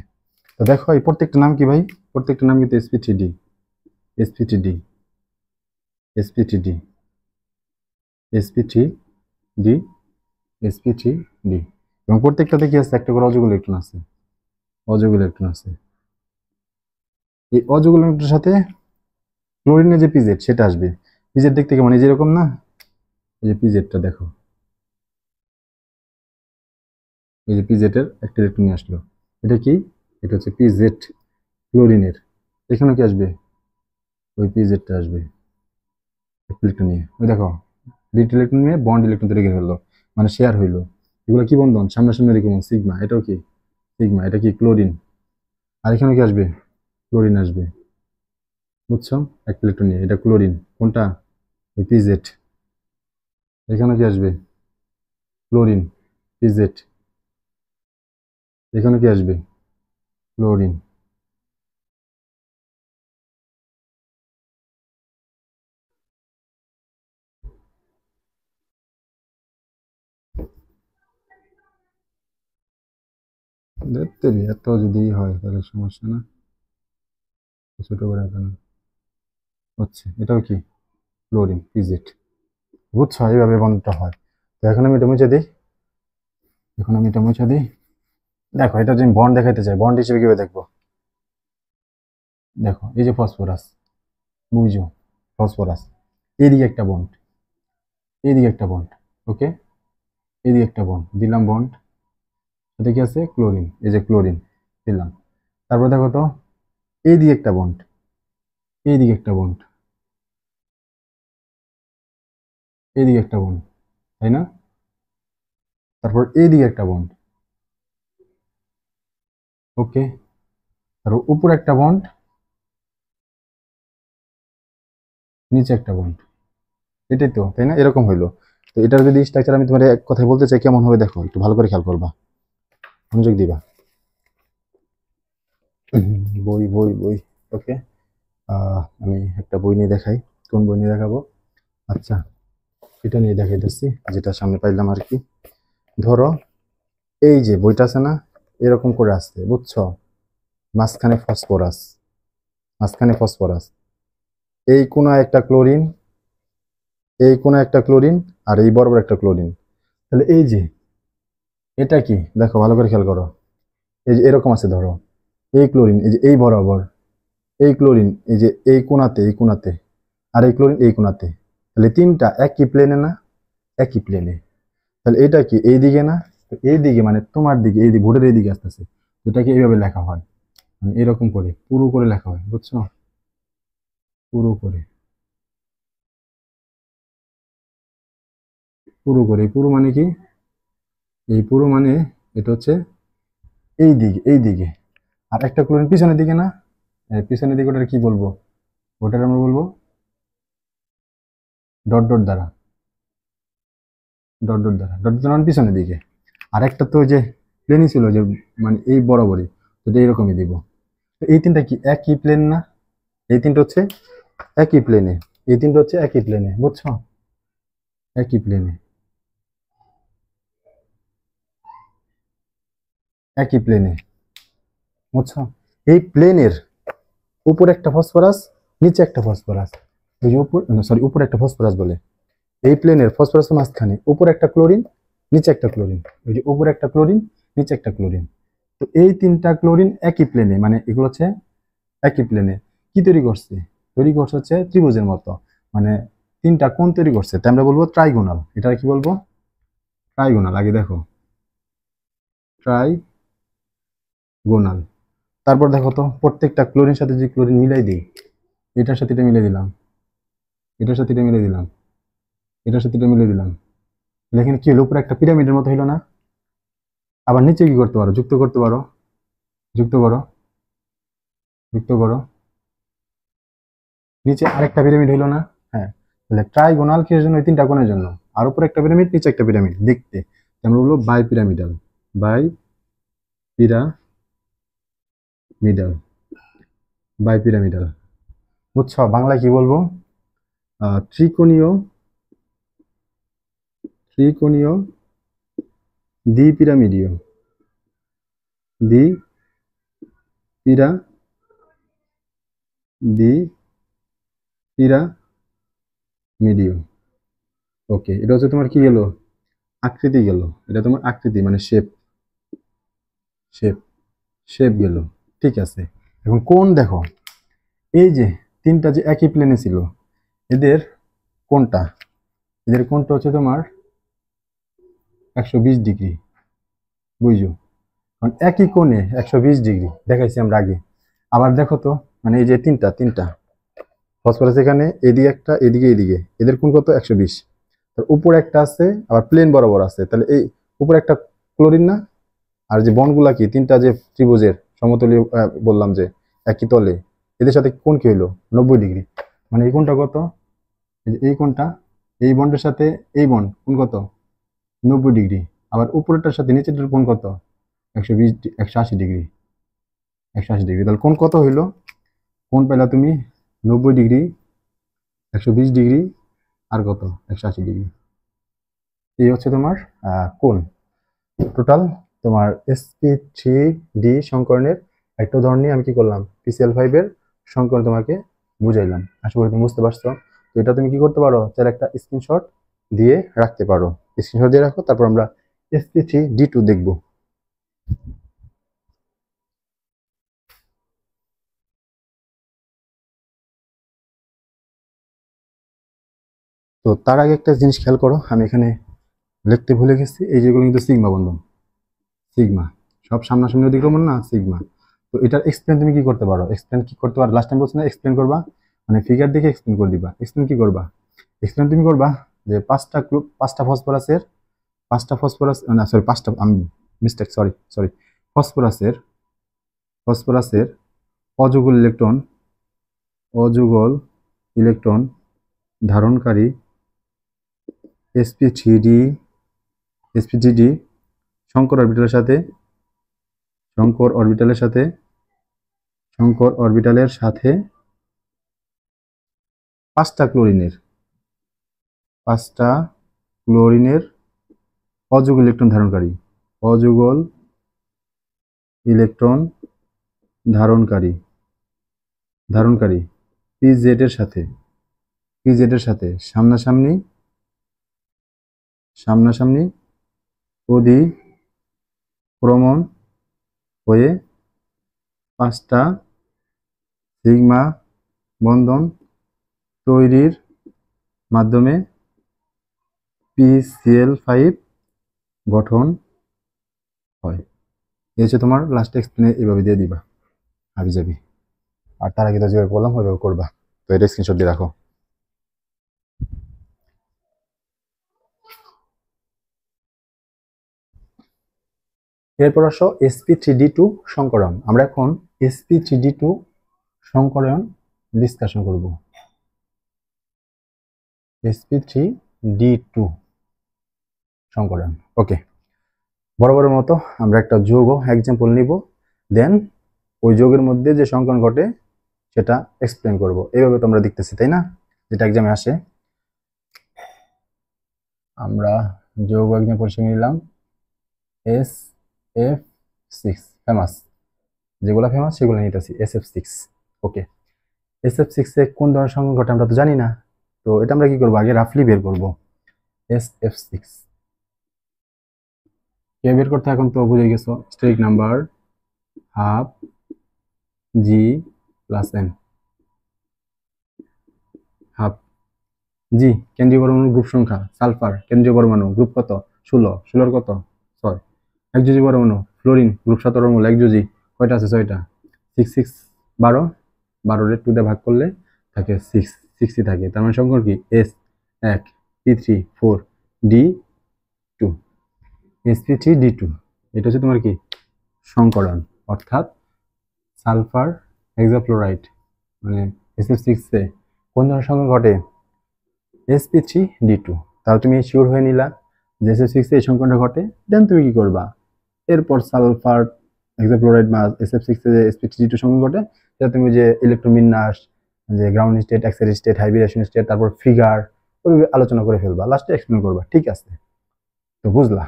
তো দেখো এই প্রত্যেকটা নাম কি ভাই? প্রত্যেকটা নাম কিন্তু sp3d, sp3d, sp3d, sp3d, sp3d, এবং প্রত্যেকটাতে কি আছে? একটা করে অযৌগ ইলেকট্রন আছে, অযৌগ ইলেকট্রন আছে। এই অযৌগ ইলেকট্রনের সাথে ক্লোরিনের যে পিজেড সেটা আসবে। পিজেড দেখতে কেমন? এই যে এরকম না? এই যে পিজেডটা দেখো, এই যে পিজেড এর একটা ইলেকট্রন নিয়ে আসলো। এটা কি? এটা হচ্ছে পিজেড ক্লোরিনের। এখানে কি আসবে? ওই পিজেডটা আসবে ইলেকট্রন নিয়ে। ওই দেখো, দুইটা ইলেকট্রন নিয়ে বন্ড ইলেকট্রন তৈরি করে ফেললো, মানে শেয়ার হইলো। এগুলো কি বন্ধন? সামনাসামনি দেখুন, সিগমা, এটাও কি সিগমা, এটা কি ক্লোরিন। আর এখানে কি আসবে? ক্লোরিন আসবে, বুঝছো? একটা ইলেকট্রন নিয়ে, এটা ক্লোরিন, কোনটা? ওই পিজেড। এখানে কি আসবে? Chlorine, PZ. এখানে কি আসবে? ক্লোরিন। দেখতে এত যদি হয় তাহলে সমস্যা না, ছোট করে আঁকানো হচ্ছে। এটাও কি ক্লোরিন, পিজেড, বুঝছো? এইভাবে বন্ধটা হয়। তো এখন আমি এটা মুছে দিই, এখন আমি এটা মুছে দিই। দেখো, এটা যদি বন্ড দেখাইতে চাই, বন্ড হিসেবে কিভাবে দেখবো? দেখো, এই যে ফসফরাস, বুঝছো? ফসফরাস, এইদিকে একটা বন্ড, এইদিকে একটা বন্ড, ওকে, এইদিকে একটা বন্ড দিলাম, বন্ড সাথে কি আছে? ক্লোরিন, এই যে ক্লোরিন দিলাম। তারপর দেখো তো, এইদিকে একটা বন্ড, এইদিকে একটা বন্ড, এইদিকে একটা বন্ড, তাই না? তারপর এইদিকে একটা বন্ড, ওকে, আর উপরে একটা বন্ড, নিচে একটা বন্ড। এটাই তো, তাই না? এরকম হইলো। তো এটার যদি স্ট্রাকচার আমি তোমার এক কথায় বলতে চাই, কেমন হবে দেখো, একটু ভালো করে খেয়াল করবা, মনোযোগ দিবা। বই বই বই, ওকে। আমি একটা বই নিয়ে দেখাই। কোন বই নিয়ে দেখাবো? আচ্ছা, এটা নিয়ে দেখাইতেছি, যেটা সামনে পাইলাম আর কি। ধরো, এই যে বইটা আছে না, এরকম করে আসছে, বুঝছো? মাঝখানে ফসফরাস, মাঝখানে ফসফরাস, এই কোণা একটা ক্লোরিন, এই কোণা একটা ক্লোরিন, আর এই বরাবর একটা ক্লোরিন। তাহলে এই যে এটা কি দেখো, ভালো করে খেয়াল করো। এই যে এরকম আছে, ধরো এই ক্লোরিন, এই যে এই বরাবর, এই ক্লোরিন এই যে এই কোণাতে, এই কোণাতে, আর এই ক্লোরিন এই কোণাতে। তাহলে তিনটা একই প্লেনে না? একই প্লেনে। তাহলে এটা কি এই দিকে না? তো এই দিকে মানে তোমার দিকে, এই দিকে ভোটের এই দিকে আসতেছে। এটাকে এইভাবে লেখা হয়, মানে এরকম করে পুরো করে লেখা হয়, বুঝছো? পুরো করে, পুরো করে, পুরো মানে কি? এই পুরো মানে এটা হচ্ছে এই দিকে, এই দিকে। আর একটা ক্লোরিন পিছনের দিকে না? পিছনের দিকে, ওটার কি বলবো? ওটার আমরা বলবো ডট ডট দ্বারা, ডট ডট দ্বারা, ডট ডট মানে পিছনের দিকে। আর একটা তো ওই যে প্লেনই ছিল যে মানে এই বরাবরই, তো এটা এরকমই দিব। তো এই তিনটা কি একই প্লেন না? এই তিনটা হচ্ছে একই প্লেনে, এই তিনটা হচ্ছে একই প্লেনে, বুঝছো? একই প্লেনে, একই প্লেনে, বুঝছো? এই প্লেনের উপরে একটা ফসফরাস, নিচে একটা ফসফরাস, ওই যে উপর, সরি, উপরে একটা ফসফরাস বলে, এই প্লেনের ফসফরাসের মাঝখানে উপরে একটা ক্লোরিন, নিচে একটা ক্লোরিন, ওই যে উপরে একটা ক্লোরিন, নিচে একটা ক্লোরিন। তো এই তিনটা ক্লোরিন একই প্লেনে, মানে এগুলো হচ্ছে একই প্লেনে কি তৈরি করছে? তৈরি করছে হচ্ছে ত্রিভুজের মতো, মানে তিনটা কোণ তৈরি করছে, তাই আমরা বলবো ট্রাইগোনাল। এটা কি বলবো? ট্রাইগোনাল। আগে দেখো, ট্রাইগোনাল। তারপর দেখো তো প্রত্যেকটা ক্লোরিন সাথে যে ক্লোরিন মিলাই দিই, এটার সাথে এটা মিলাই দিলাম, এটার সাথে এটা মিলাই দিলাম, এটার সাথে এটা মিলাই দিলাম, এখানে কি হলো? উপরে একটা পিরামিডের মতো হলো না? আবার নিচে কি করতে পারো? যুক্ত করতে পারো, যুক্ত করো, যুক্ত করো, নিচে আরেকটা পিরামিড হইলো না? হ্যাঁ। তাহলে ট্রাইগোনাল কিসের জন্য? এই তিনটা কোণের জন্য। আর উপরে একটা পিরামিড, নিচে একটা পিরামিড, দেখতে আমরা বলবো bipyramidal, bipyramidal, bipyramidal. বুঝছো? বাংলায় কি বলবো? ত্রিকোণীয়, ত্রিকোণীয় দ্বিপিরামিডীয়, দ্বি পিরা দ্বিপিরামিডীয়। ওকে, এটা হচ্ছে তোমার কি গেল? আকৃতি গেল। এটা তোমার আকৃতি মানে শেপ, শেপ, শেপ গেল। ঠিক আছে। এখন কোণ দেখো, এই যে তিনটা যে একই প্লেনে ছিল, এদের কোণটা, এদের কোণটা হচ্ছে তোমার 120 ডিগ্রি, বুঝছো? কারণ একই কোণে 120 ডিগ্রি দেখাইছি আমরা আগে। আবার দেখো তো, মানে এই যে তিনটা তিনটা ফসফরাস, এখানে এদিকে একটা, এদিকে এদিকে, এদের কোণ কত? 120। তার উপরে একটা আছে, আবার প্লেন বরাবর আছে, তাহলে এই উপরে একটা ক্লোরিন না? আর যে বনগুলা কি তিনটা যে ত্রিভুজের সমতলীয়, বললাম যে একই তলে, এদের সাথে কোণ কি হইলো? 90 ডিগ্রি। মানে এই কোণটা কত? এই কোণটা, এই বন্ডের সাথে এই বন্ড কোণ কত? 90 ডিগ্রি। আবার উপরেরটার সাথে নিচেরটার কোণ কত? 120, 180 ডিগ্রি, 180 ডিগ্রি। তাহলে কোণ কত হইলো? কোণ পেলা তুমি 90 ডিগ্রি, 120 ডিগ্রি, আর কত? 180 ডিগ্রি। এই হচ্ছে তোমার কোণ। টোটাল তোমার sp3d সংকরণের একটা উদাহরণ নিয়ে আমি কি করলাম? PCl5 এর সংকরণ তোমাকে বুঝাইলাম। আশা করি তুমি বুঝতে পারছো। তো এটা তুমি কি করতে পারো? তাহলে একটা স্ক্রিনশট দিয়ে রাখতে পারো, স্ক্রিনশট দিয়ে রাখো, তারপর আমরা sp3d2 দেখব। তো তার আগে একটা জিনিস খেয়াল করো, আমি এখানে লিখতে ভুলে গেছি, এই যেগুলো কিন্তু সিগমা বন্ধন, সিগমা, সব সামনাসামনি অতিক্রমণ না, সিগমা। তো এটার এক্সপ্লেন তুমি কি করতে পারো? এক্সপ্লেন কি করতে পারো? লাস্ট টাইম বলছি না এক্সপ্লেন করবা, মানে ফিগার দেখে এক্সপ্লেন করে দিবা। এক্সপ্লেন কি করবা? এক্সপ্লেন তুমি করবা যে পাঁচটা ফসফরাসের, পাঁচটা ফসফরাস, না সরি, পাঁচটা, আমি মিস্টেক, সরি সরি, ফসফরাসের, ফসফরাসের অযুগল ইলেকট্রন, অযুগল ইলেকট্রন ধারণকারী sp3d, sp3d শঙ্কর অরবিটালের সাথে, শঙ্কর অরবিটালের সাথে, শঙ্কর অরবিটালের সাথে পাঁচটা ক্লোরিনের, পাঁচটা ক্লোরিনের অযুগল ইলেকট্রন ধারণকারী, অযুগল ইলেকট্রন ধারণকারী, ধারণকারী পিজেড এর সাথে, পিজেড এর সাথে সামনাসামনি, সামনাসামনি অধিক্রমণ হয়ে পাঁচটা সিগমা বন্ধন তৈরির মাধ্যমে PCl5 গঠন হয়। এই হচ্ছে তোমার লাস্ট এক্সপ্লেনে, এইভাবে দিয়ে দিবা হাবি যাবি। আর তার আগে তো যেভাবে বললাম ওইভাবে করবা। তো এটা স্ক্রিনশট দিয়ে রাখো। এরপর আসো sp3d2 সংকরণ। আমরা এখন sp3d2 সংকরণ ডিসকাশন করব। sp3d2 সংকরণ। ওকে, বরাবরের মতো আমরা একটা যৌগ এক্সাম্পল নিব, দেন ওই যৌগের মধ্যে যে সংকরণ ঘটে সেটা এক্সপ্লেন করব। এইভাবে তো আমরা দেখতেছি, তাই না, যেটা এক্সামে আসে। আমরা যৌগ এক্সাম্পল হিসেবে নিলাম SF6, ফেমাস, যেগুলো ফেমাস সেগুলো নিতেছি SF6। ওকে, SF6 এ কোন ধরনের সংকরণ ঘটে আমরা তো জানি না, তো এটা আমরা কি করবো, আগে রাফলি বের করব। SF6 কে বের করতে এখন তো বুঝে গেছো, steric number half G plus N, half G কেন্দ্রীয় পরমাণু গ্রুপ সংখ্যা, সালফার কেন্দ্রীয় পরমাণু গ্রুপ কত, 16, 16 কত 6, একযোজি পরমাণু ফ্লোরিন গ্রুপ 17 মূল একযোজি, কয়টা আছে 6টা, 6 6 12, 12 রে 2 দিয়ে ভাগ করলে থাকে 6, 6ই থাকে, তার মানে সংখ্যা কি S1 P3 4 D2, sp3d2, এটা হচ্ছে তোমার কি সংকরণ, অর্থাৎ সালফার হেক্সাফ্লোরাইড মানে SF6 এ কোন ধরনের সংকরণ ঘটে, sp3d2। তাহলে তুমি শিওর হয়ে নিলা যে SF6 এ এই সংকরণটা ঘটে, দেন তুমি কি করবা, এরপর সালফার হেক্সাফ্লোরাইড বা SF6 এ যে sp3d2 সংকরণ ঘটে সেটা তুমি যে ইলেকট্রন বিন্যাস, যে ground state, excited state, hybridization state, তারপর ফিগার ওইভাবে আলোচনা করে ফেলবা, লাস্টে এক্সপ্লেন করবা, ঠিক আছে, তো বুঝলা।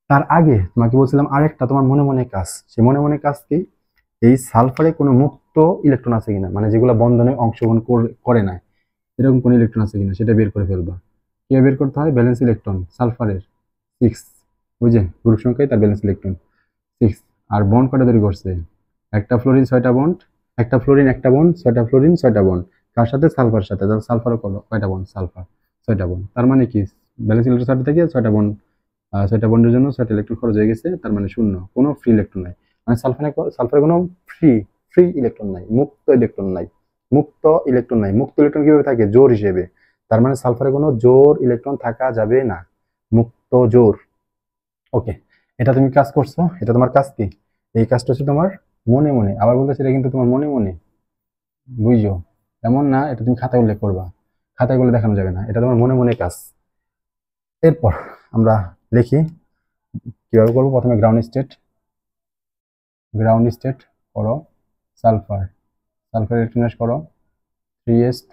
তার আগে তোমাকে বলছিলাম আরেকটা তোমার মনে মনে কাজ, সেই মনে মনে কাজ কি, এই সালফারে কোনো মুক্ত ইলেকট্রন আছে কিনা, মানে যেগুলো বন্ধনে অংশগ্রহণ করে না এরকম কোন ইলেকট্রন আছে কিনা সেটা বের করে ফেলবা। কি বের করতে হয়, ব্যালেন্স ইলেকট্রন সালফারের 6, ওই যে গ্রুপ সংখ্যায় তার ব্যালেন্স ইলেকট্রন 6, আর বন্ড কটা তৈরি করছে, একটা ফ্লোরিন 6টা বন্ড, একটা ফ্লোরিন একটা বন্ড, 6টা ফ্লোরিন 6টা বন্ড, কার সাথে, সালফার সাথে, তাহলে সালফারও কয়টা বন্ড, সালফার 6টা বন্ড, তার মানে কি ব্যালেন্স ইলেকট্রন 6টা থেকে 6টা বন্ড, 6টা বন্ডের জন্য 6টা ইলেকট্রন খরচ হয়ে গেছে, তার মানে শূন্য, কোনো ফ্রি ইলেকট্রন নাই, মানে সালফারে কোনো ফ্রি ফ্রি ইলেকট্রন নাই, মুক্ত ইলেকট্রন নাই, মুক্ত ইলেকট্রন নাই। মুক্ত ইলেকট্রন কিভাবে থাকে, জোর হিসেবে, তার মানে সালফারে কোনো জোর ইলেকট্রন থাকা যাবে না, মুক্ত জোর। ওকে, এটা তুমি কাজ করছো, এটা তোমার কাজ কি, এই কাজটা হচ্ছে তোমার মনে মনে, আবার বলতেছি এটা কিন্তু তোমার মনে মনে, বুঝছো, এমন না এটা তুমি খাতায় উল্লেখ করবা, খাতায় বলে দেখানো যাবে না, এটা তোমার মনে মনে কাজ। এরপর আমরা লিখি কিভাবে করবো, প্রথমে গ্রাউন্ড স্টেট করো, সালফার, সালফার ইলেকট্রন করো 3s2,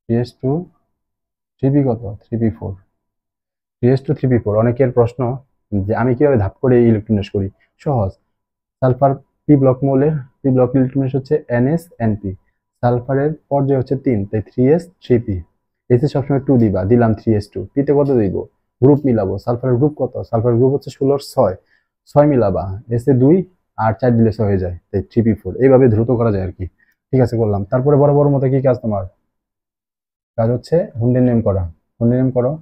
3s2 3p কত 3p4, 3s2 3p4। অনেকের প্রশ্ন যে আমি কিভাবে ধাপ করে এই ইলেকট্রন করি, সহজ, সালফার পি ব্লক মৌলের পি ব্লক ইলেকট্রন হচ্ছে NS NP, সালফারের পর্যায় হচ্ছে 3, তাই 3s 3p, এসে সবসময় 2 দিবা, দিলাম 3s2, পিতে কত দিব, গ্রুপ মিলাবো, সালফারের গ্রুপ কত, সালফারের গ্রুপ হচ্ছে 16 6, 6 মিলাবা, এসে 2 আর 4 দিলে 6 হয়ে যায়, তাই 3p4, এইভাবে দ্রুত করা যায় আর কি। ঠিক আছে, করলাম। তারপরে বড় বড় মতো কি কাজ, তোমার কাজ হচ্ছে হুন্ডের নেম করা, হুন্ডের নেম করো,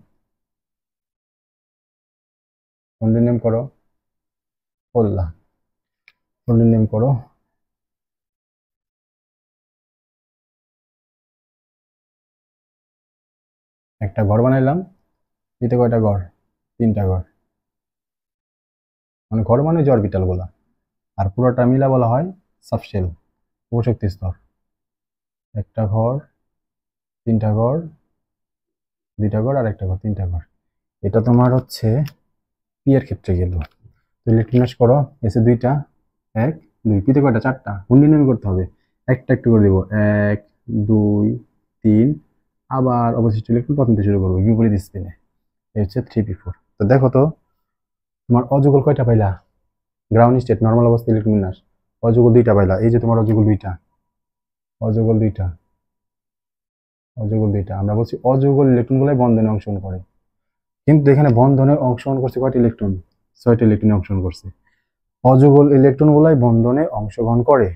হুন্ডের নেম করো, করলা, হুন্ডের নেম করো, একটা ঘর বানাইলাম, এতে কয়টা ঘর, 3টা ঘর, মানে ঘর মানে যে অরবিটাল গুলা, আর পুরোটা মিলা বলা হয় সাবশেল, উপশক্তি স্তর, একটা ঘর, 3টা ঘর, 2টা ঘর আর একটা ঘর, 3টা ঘর। এটা তোমার হচ্ছে পি এর ক্ষেত্রে গেল, তো ইলেকট্রনিক্স করো, এসে 2টা 1 2, পিতে কয়টা 4টা, হুন্ডি নেমে করতে হবে, একটা একটু করে দিব 1 2 3, আবার অবশিষ্ট ইলেকট্রন প্রথম থেকে শুরু করবো বিপরীত স্পিনে, এই হচ্ছে 3p4। তো দেখো তো তোমার অযুগল কয়টা পাইলা, গ্রাউন্ড স্টেট নর্মাল অবস্থা ইলেকট্রন বিন্যাস, অযুগল 2টা পাইলা, এই যে তোমার অযুগল 2টা, অযুগল 2টা, অযুগল 2টা, আমরা বলছি অযুগল ইলেকট্রন গুলাই বন্ধনে অংশগ্রহণ করে, কিন্তু এখানে বন্ধনে অংশগ্রহণ করছে কয়টা ইলেকট্রন, 6টা ইলেকট্রন অংশগ্রহণ করছে, অযুগল ইলেকট্রন গুলাই বন্ধনে অংশগ্রহণ করে,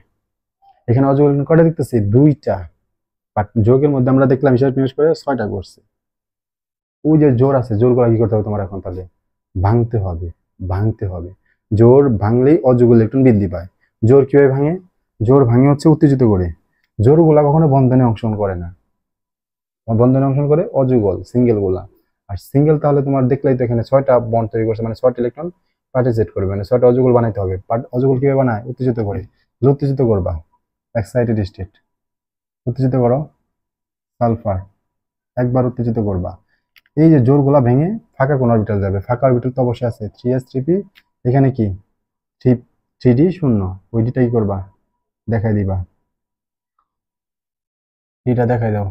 এখানে অযুগল ইলেকট্রন কয়টা দেখতেছি, 2টা, বাট যোগের মধ্যে আমরা দেখলাম হিসাব নিকাশ করে 6টা করছে। ওই যে জোর আছে, জোর গুলা কি করতে হবে তোমার এখন, তাহলে ভাঙতে হবে, ভাঙতে হবে, জোর ভাঙলেই অযুগল ইলেকট্রন বৃদ্ধি পায়। জোর কিভাবে ভাঙে, জোর ভাঙে হচ্ছে উত্তেজিত করে, জোর গুলা কখনো বন্ধনে অংশগ্রহণ করে না, বন্ধনে অংশগ্রহণ করে অযুগল সিঙ্গেল গুলা, আর সিঙ্গেল তাহলে তোমার দেখলেই তো এখানে 6টা বন্ড তৈরি করছে, মানে 6টা ইলেকট্রন পার্টিসিপেট করবে, মানে 6টা অযুগল বানাইতে হবে, অযুগল কিভাবে বানায়, উত্তেজিত করে, উত্তেজিত করবা এক্সাইটেড স্টেট, উত্তেজিত করো সালফার, একবার উত্তেজিত করবা। এই যে জোড়গুলা ভেঙে ফাঁকা কোন অরবিটাল যাবে, ফাঁকা অরবিটাল তো অবশ্যই আছে 3s3p, এখানে কি 3d শূন্য, ওই ডিটা কি করবা দেখাই দিবা, ডিটা দেখাই দাও,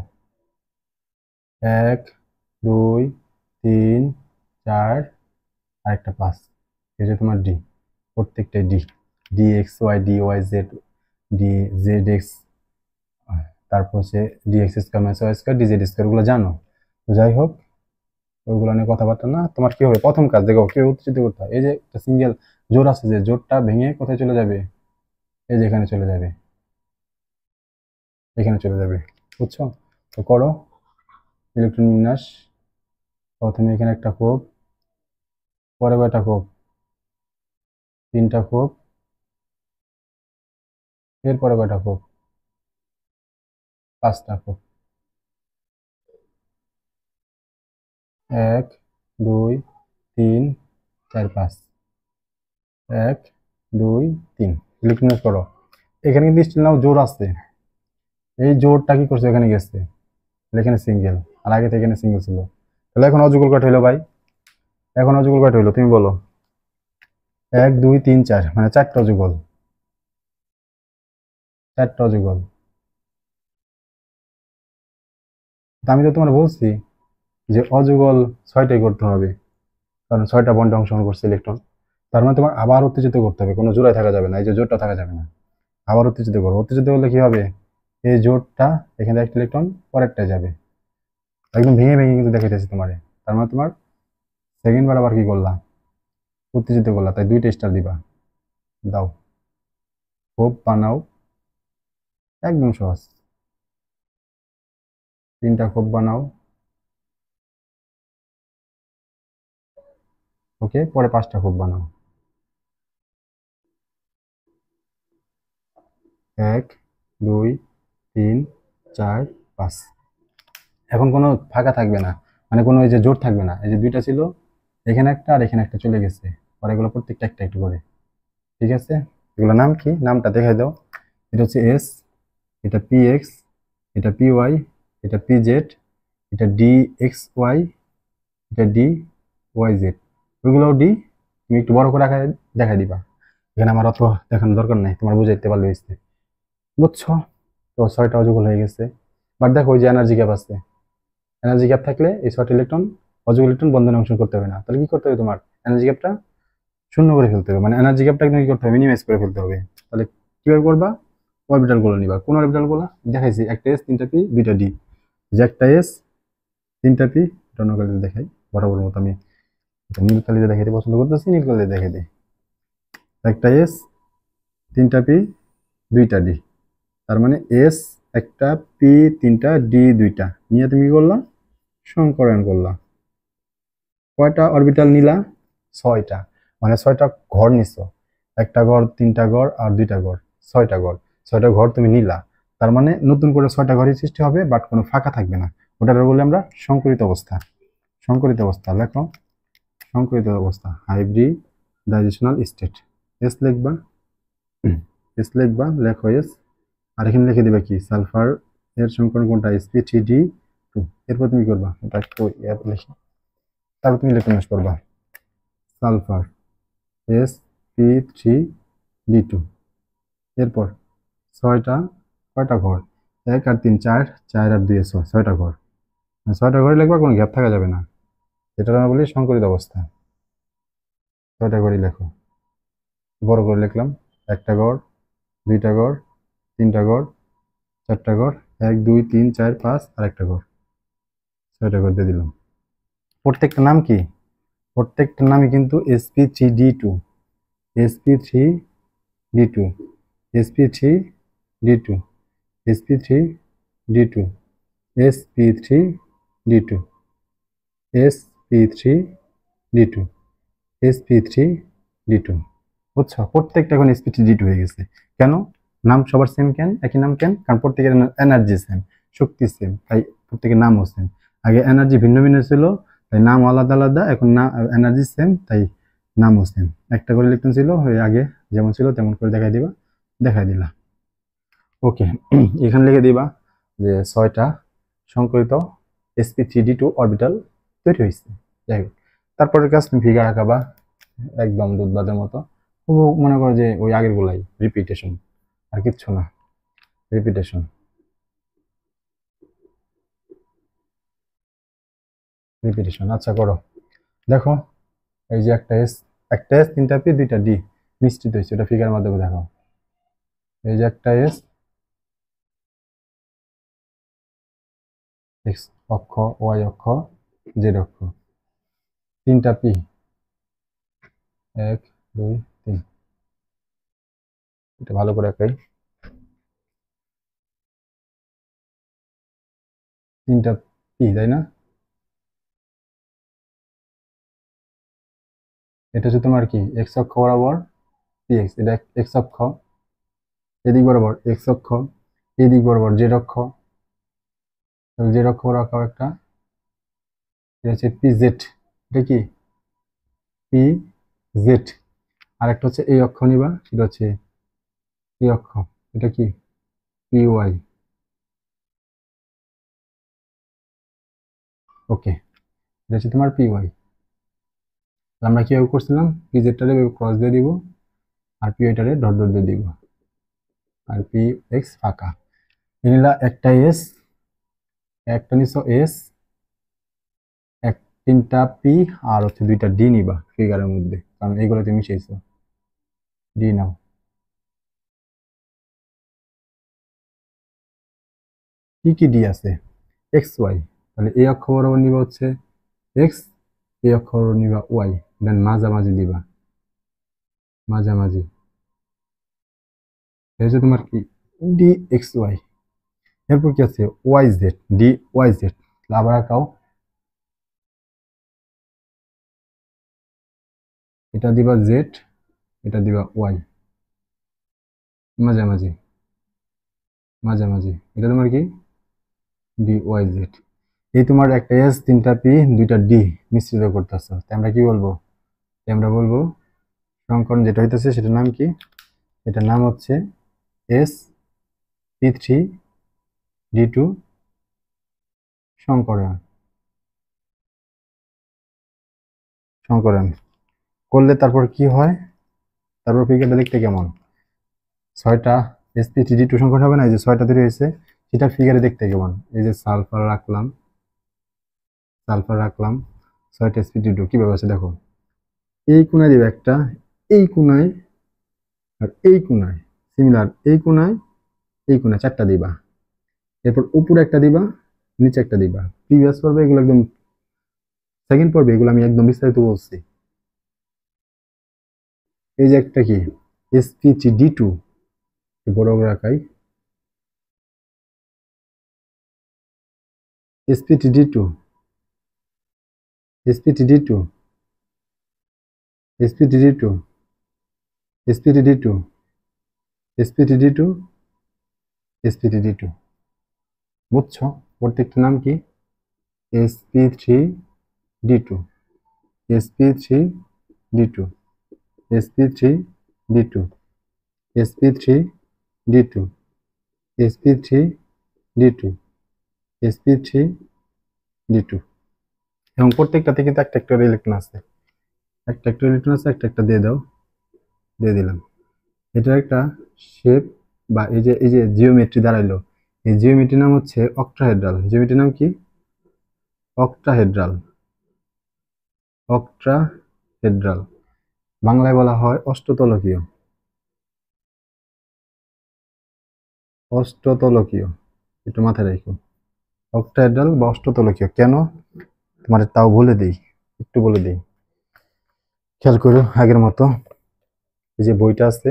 1 2 3 4 আরেকটা 5, এই যে তোমার ডি, প্রত্যেকটাই d, d x y, d y z, d z x, তারপর হচ্ছে d x square minus Y square d z square, ওগুলো জানো। তো যাই হোক, ওইগুলো নিয়ে কথাবার্তা না, তোমার কি হবে প্রথম কাজ দেখো কি উত্তেজিত করতে হয়। এই যে একটা সিঙ্গেল জোড় আছে, যে জোড়টা ভেঙে কোথায় চলে যাবে, এই যে এখানে চলে যাবে, এখানে চলে যাবে, বুঝছো? তো করো ইলেকট্রন বিন্যাস। প্রথমে এখানে একটা কোপ, পরে কয়টা কোপ, 3টা কোপ, এরপরে কয়টা কোপ, 5টা কোপ, 1 2 3 4 5, 1 2 3, ইলেকট্রন বিন্যাস করো। এখানে কিন্তু স্টিল নাও জোড় আছে, এই জোড়টা কি করছে এখানে গেছে, এখানে সিঙ্গেল, আর আগে থেকে এখানে সিঙ্গেল ছিল। তাহলে এখন অযুগল কয়টা হইলো ভাই, এখন অযুগল কয়টা হইলো তুমি বলো, 1 2 3 4, মানে 4টা অযুগল, 4টা অযুগল। তো আমি তো তোমার বলছি যে অযুগল 6টাই করতে হবে, কারণ 6টা বন্ডে অংশগ্রহণ করছে ইলেকট্রন। তার মানে তোমার আবার উত্তেজিত করতে হবে, কোনো জোড়ায় থাকা যাবে না, এই যে জোড়টা থাকা যাবে না, আবার উত্তেজিত করো। উত্তেজিত করলে কি হবে, এই জোড়টা এখানে একটা ইলেকট্রন পরেরটায় যাবে, একদম ভেঙে ভেঙে কিন্তু দেখাইতেছি তোমারে। তার মানে তোমার সেকেন্ড বার আবার কি করলা, উত্তেজিত করলা, তাই 2টা স্টার দিবা, দাও, হোপ বানাও, একদম সহজ, 3টা খোপ বানাও, ওকে, পরে 5টা খোপ বানাও, 1 2 3 4 5। এখন কোনো ফাঁকা থাকবে না, মানে কোনো এই যে জোড় থাকবে না, এই যে 2টা ছিল, এখানে একটা আর এখানে একটা চলে গেছে, পরে এগুলো প্রত্যেকটা একটা একটু করে, ঠিক আছে? এগুলো নাম কি, নামটা দেখাই দাও। এটা হচ্ছে এস, এটা পি এক্স, এটা পি ওয়াই, এটা পি জেড, এটা ডি এক্স ওয়াই, এটা ডি ওয়াই জেড, ওইগুলোও ডি। তুমি একটু বড় করে দেখাই দিবা, এখানে আমার অত দেখানোর দরকার নাই, তোমার বুঝাইতে পারলে হয়েছে, বুঝছো? তো 6টা অযুগল হয়ে গেছে। বাট দেখো ওই যে এনার্জি গ্যাপ আছে, এনার্জি গ্যাপ থাকলে এই 6টা ইলেকট্রন, অযুগ ইলেকট্রন বন্ধনে অংশগ্রহণ করতে হবে না। তাহলে কি করতে হবে, তোমার এনার্জি গ্যাপটা শূন্য করে ফেলতে হবে, মানে এনার্জি গ্যাপটা একদম কি করতে হবে, মিনিমাইজ করে ফেলতে হবে। তাহলে কিভাবে করবা, অরবিটাল গুলো নিবা, কোন অরবিটাল গুলো দেখাইছি, একটা এস 3টা পি 2টা ডি, যে একটা এস 3টা পি, অন্য কালিতে দেখাই, বরাবর মতো আমি নীল কালিতে দেখাইতে পছন্দ করতেছি, নীল কালিতে দেখাই দিই, একটা এস 3টা পি 2টা ডি, তার মানে এস একটা, পি 3টা, ডি 2টা, নিয়ে তুমি কি করলা, সংকরায়ন করলা। কয়টা অরবিটাল নিলা, 6টা, মানে 6টা ঘর নিছো, একটা ঘর, 3টা ঘর আর 2টা ঘর, 6টা ঘর, 6টা ঘর তুমি নিলা। তার মানে নতুন করে 6টা ঘরের সৃষ্টি হবে, বাট কোনো ফাঁকা থাকবে না, ওটার বলে আমরা সংকরিত অবস্থা। সংকরিত অবস্থা লেখো, সংকরিত অবস্থা, হাইব্রিডাইজেশনাল স্টেট, এস লিখবা, এস লিখবা, লেখো এস, আর এখানে লিখে দিবা কি, সালফার এর সংকরণ কোনটা, sp3d2। এরপর তুমি করবা এটা একটু লিখে, তারপর তুমি ইলেকট্রন করবা, সালফার sp3d2। এরপর 6টা, কয়টা ঘর, 1 আর 3 4, 4 আর 2 6, 6টা ঘর, 6টা ঘরে লিখবা, কোনো গ্যাপ থাকা যাবে না, যেটা আমরা বলি সংকরিত অবস্থা। 6টা ঘরই লেখো, বড় করে লিখলাম, একটা ঘর, 2টা ঘর, 3টা ঘর, 4টা ঘর, 1 2 3 4 5 আর একটা ঘর, 6টা ঘর দিয়ে দিলাম। প্রত্যেকটা নাম কি, প্রত্যেকটা নামই কিন্তু sp3d2, sp3d2, sp3d2, sp3d2, sp3d2, sp3d2, sp3d2, বুঝছো? প্রত্যেকটা এখন sp3d2 হয়ে গেছে। কেন, নাম সবার সেম কেন, একই নাম কেন, কারণ প্রত্যেকের এনার্জি সেম, শক্তি সেম, তাই প্রত্যেকের নামও সেম। আগে এনার্জি ভিন্ন ভিন্ন ছিল, তাই নাম আলাদা আলাদা, এখন না এনার্জি সেম, তাই নামও সেম। একটা করে ইলেকট্রন ছিল, ওই আগে যেমন ছিল তেমন করে দেখাই দিবা, দেখাই দিলা, ওকে। এখানে লিখে দিবা যে 6টা সংকরিত sp3d2 অরবিটাল তৈরি হয়েছে। যাই হোক, তারপরের কাজ তুমি ফিগার আঁকাবা একদম দুধবাদের মতো, মনে করো যে ওই আগের গুলাই রিপিটেশন, আর কিচ্ছু না, রিপিটেশন। রিপিটেশন আচ্ছা করো। দেখো এই যে একটা এস, তিনটা পি, দুইটা ডি মিশ্রিত হয়েছে, এটা ফিগারের মাধ্যমে দেখো। এই যে একটা এস, এক্স অক্ষ, ওয়াই অক্ষ, জেড অক্ষ, তিনটা পি, 1 2 3, এটা ভালো করে আঁকাই। তিনটা পি, তাই না? এটা হচ্ছে তোমার কি এক্স অক্ষ বরাবর পি এক্স, এটা এক্স অক্ষ, এদিক বরাবর এক্স অক্ষ, এদিক বরাবর জেড অক্ষ, জেড অক্ষ বরাবর আঁকাও একটা, এটা হচ্ছে পি জেড, এটা কি পি জেড। আর একটা হচ্ছে এই অক্ষ নিবা, সেটা হচ্ছে এই অক্ষ, এটা কি পি ওয়াই। ওকে, এটা হচ্ছে তোমার পি ওয়াই। আমরা কিভাবে করছিলাম, পি জেডটারে ক্রস দিয়ে দিব, আর পি ওয়াইটারে ডট ডট দিয়ে দিব, আর পি এক্স ফাঁকা। নিলা একটা এস, একটা নিছো এস, এক তিনটা পি, আর হচ্ছে দুইটা ডি নিবা ফিগারের মধ্যে, কারণ এইগুলোতে মিশাইছো, ডি নাও। কি কি ডি আছে, এক্স ওয়াই, তাহলে এই অক্ষ বরাবর নিবা হচ্ছে এক্স, এই অক্ষ বরাবর নিবা ওয়াই, দেন মাঝামাঝি দিবা, মাঝামাঝি, এই হচ্ছে তোমার কি ডি এক্স ওয়াই। এরপর কি আছে y z, d y z, আবার আঁকাও, এটা দিবা জেড, এটা দিবা ওয়াই, মাঝামাঝি, মাঝামাঝি, এটা তোমার কি ডি ওয়াই জেড। এই তোমার একটা এস, তিনটা পি, দুইটা ডি মিশ্রিত করতেছ, আমরা কি বলবো, আমরা বলবো সমীকরণ যেটা হইতেছে সেটার নাম কি, এটার নাম হচ্ছে S P three D two সংকরণ। সংকরণ করলে তারপর কি হয়, তারপর ফিগারটা দেখতে কেমন, ছয়টা এসপি ডি টু সংকরণ হবে না, এই যে ছয়টা তৈরি হয়েছে, সেটা ফিগারে দেখতে কেমন, এই যে সালফার রাখলাম, সালফার রাখলাম, ছয়টা এসপি ডি টু কিভাবে আছে দেখো, এই কোনায় দিবে একটা, এই কোনায়, আর এই কোনায় সিমিলার, এই কোনায় চারটা দিবা, এরপর উপরে একটা দিবা, নিচে একটা দিবা। প্রিভিয়াস পর্বে এগুলো একদম, সেকেন্ড পর্বে এগুলো আমি একদম বিস্তারিত বলছি। এই যে একটা কি এসপিটি ডি টু, বড় করে রাখাই, এসপিটি ডি টু, এসপিটি ডি টু, এসপিটি ডি টু, এসপিটি ডি টু, এসপিটি ডি টু, এসপিটি ডি টু, বুঝছো প্রত্যেকটা নাম কি, s p three D two, s p three D two, s p three D two, s p three D two, s p three D two, s p three D two. এবং প্রত্যেকটাতে কিন্তু একটা একটা ইলেকট্রন আছে, একটা একটা ইলেকট্রন আছে, একটা একটা দিয়ে দাও, দিয়ে দিলাম। এটার একটা শেপ বা এই যে জিওমেট্রি দাঁড়াইলো, এই জিওমেট্রির নাম হচ্ছে অক্টাহেড্রাল। জিওমেট্রির নাম কি, অক্টাহেড্রাল, অক্টাহেড্রাল, বাংলায় বলা হয় অষ্টতলকীয়, অষ্টতলকীয়, একটু মাথায় রাখো, অক্টাহেড্রাল বা অষ্টতলকীয় কেন, তোমার তাও বলে দিই, একটু বলে দিই, খেয়াল করো আগের মতো, এই যে বইটা আছে,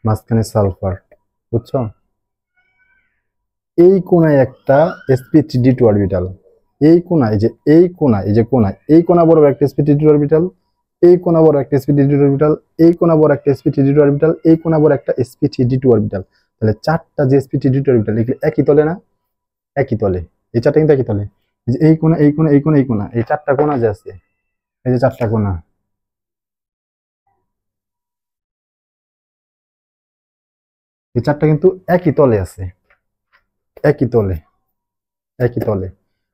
মাঝখানে সালফার, বুঝছো, এই কোনায় একটা sp3d2 অরবিটাল, এই কোনায়, এই যে এই কোনায়, এই যে কোনায়, এই কোনা বরাবর একটা sp3d2 অরবিটাল, এই কোনা বড় একটা sp3d2 অরবিটাল, এই কোনা বড় একটা sp3d2 অরবিটাল, এই কোনা বড় একটা sp3d2 অরবিটাল। তাহলে চারটা যে sp3d2 অরবিটাল এগুলো একই তলে না, একই তলে, এই চারটা কিন্তু একই তলে, এই যে এই কোনা, এই কোনা, এই কোনা, এই কোনা, এই চারটা কোনা যে আছে, এই যে চারটা কোনা, এই চারটা কিন্তু একই তলে আছে, একই তলে, একই তলে।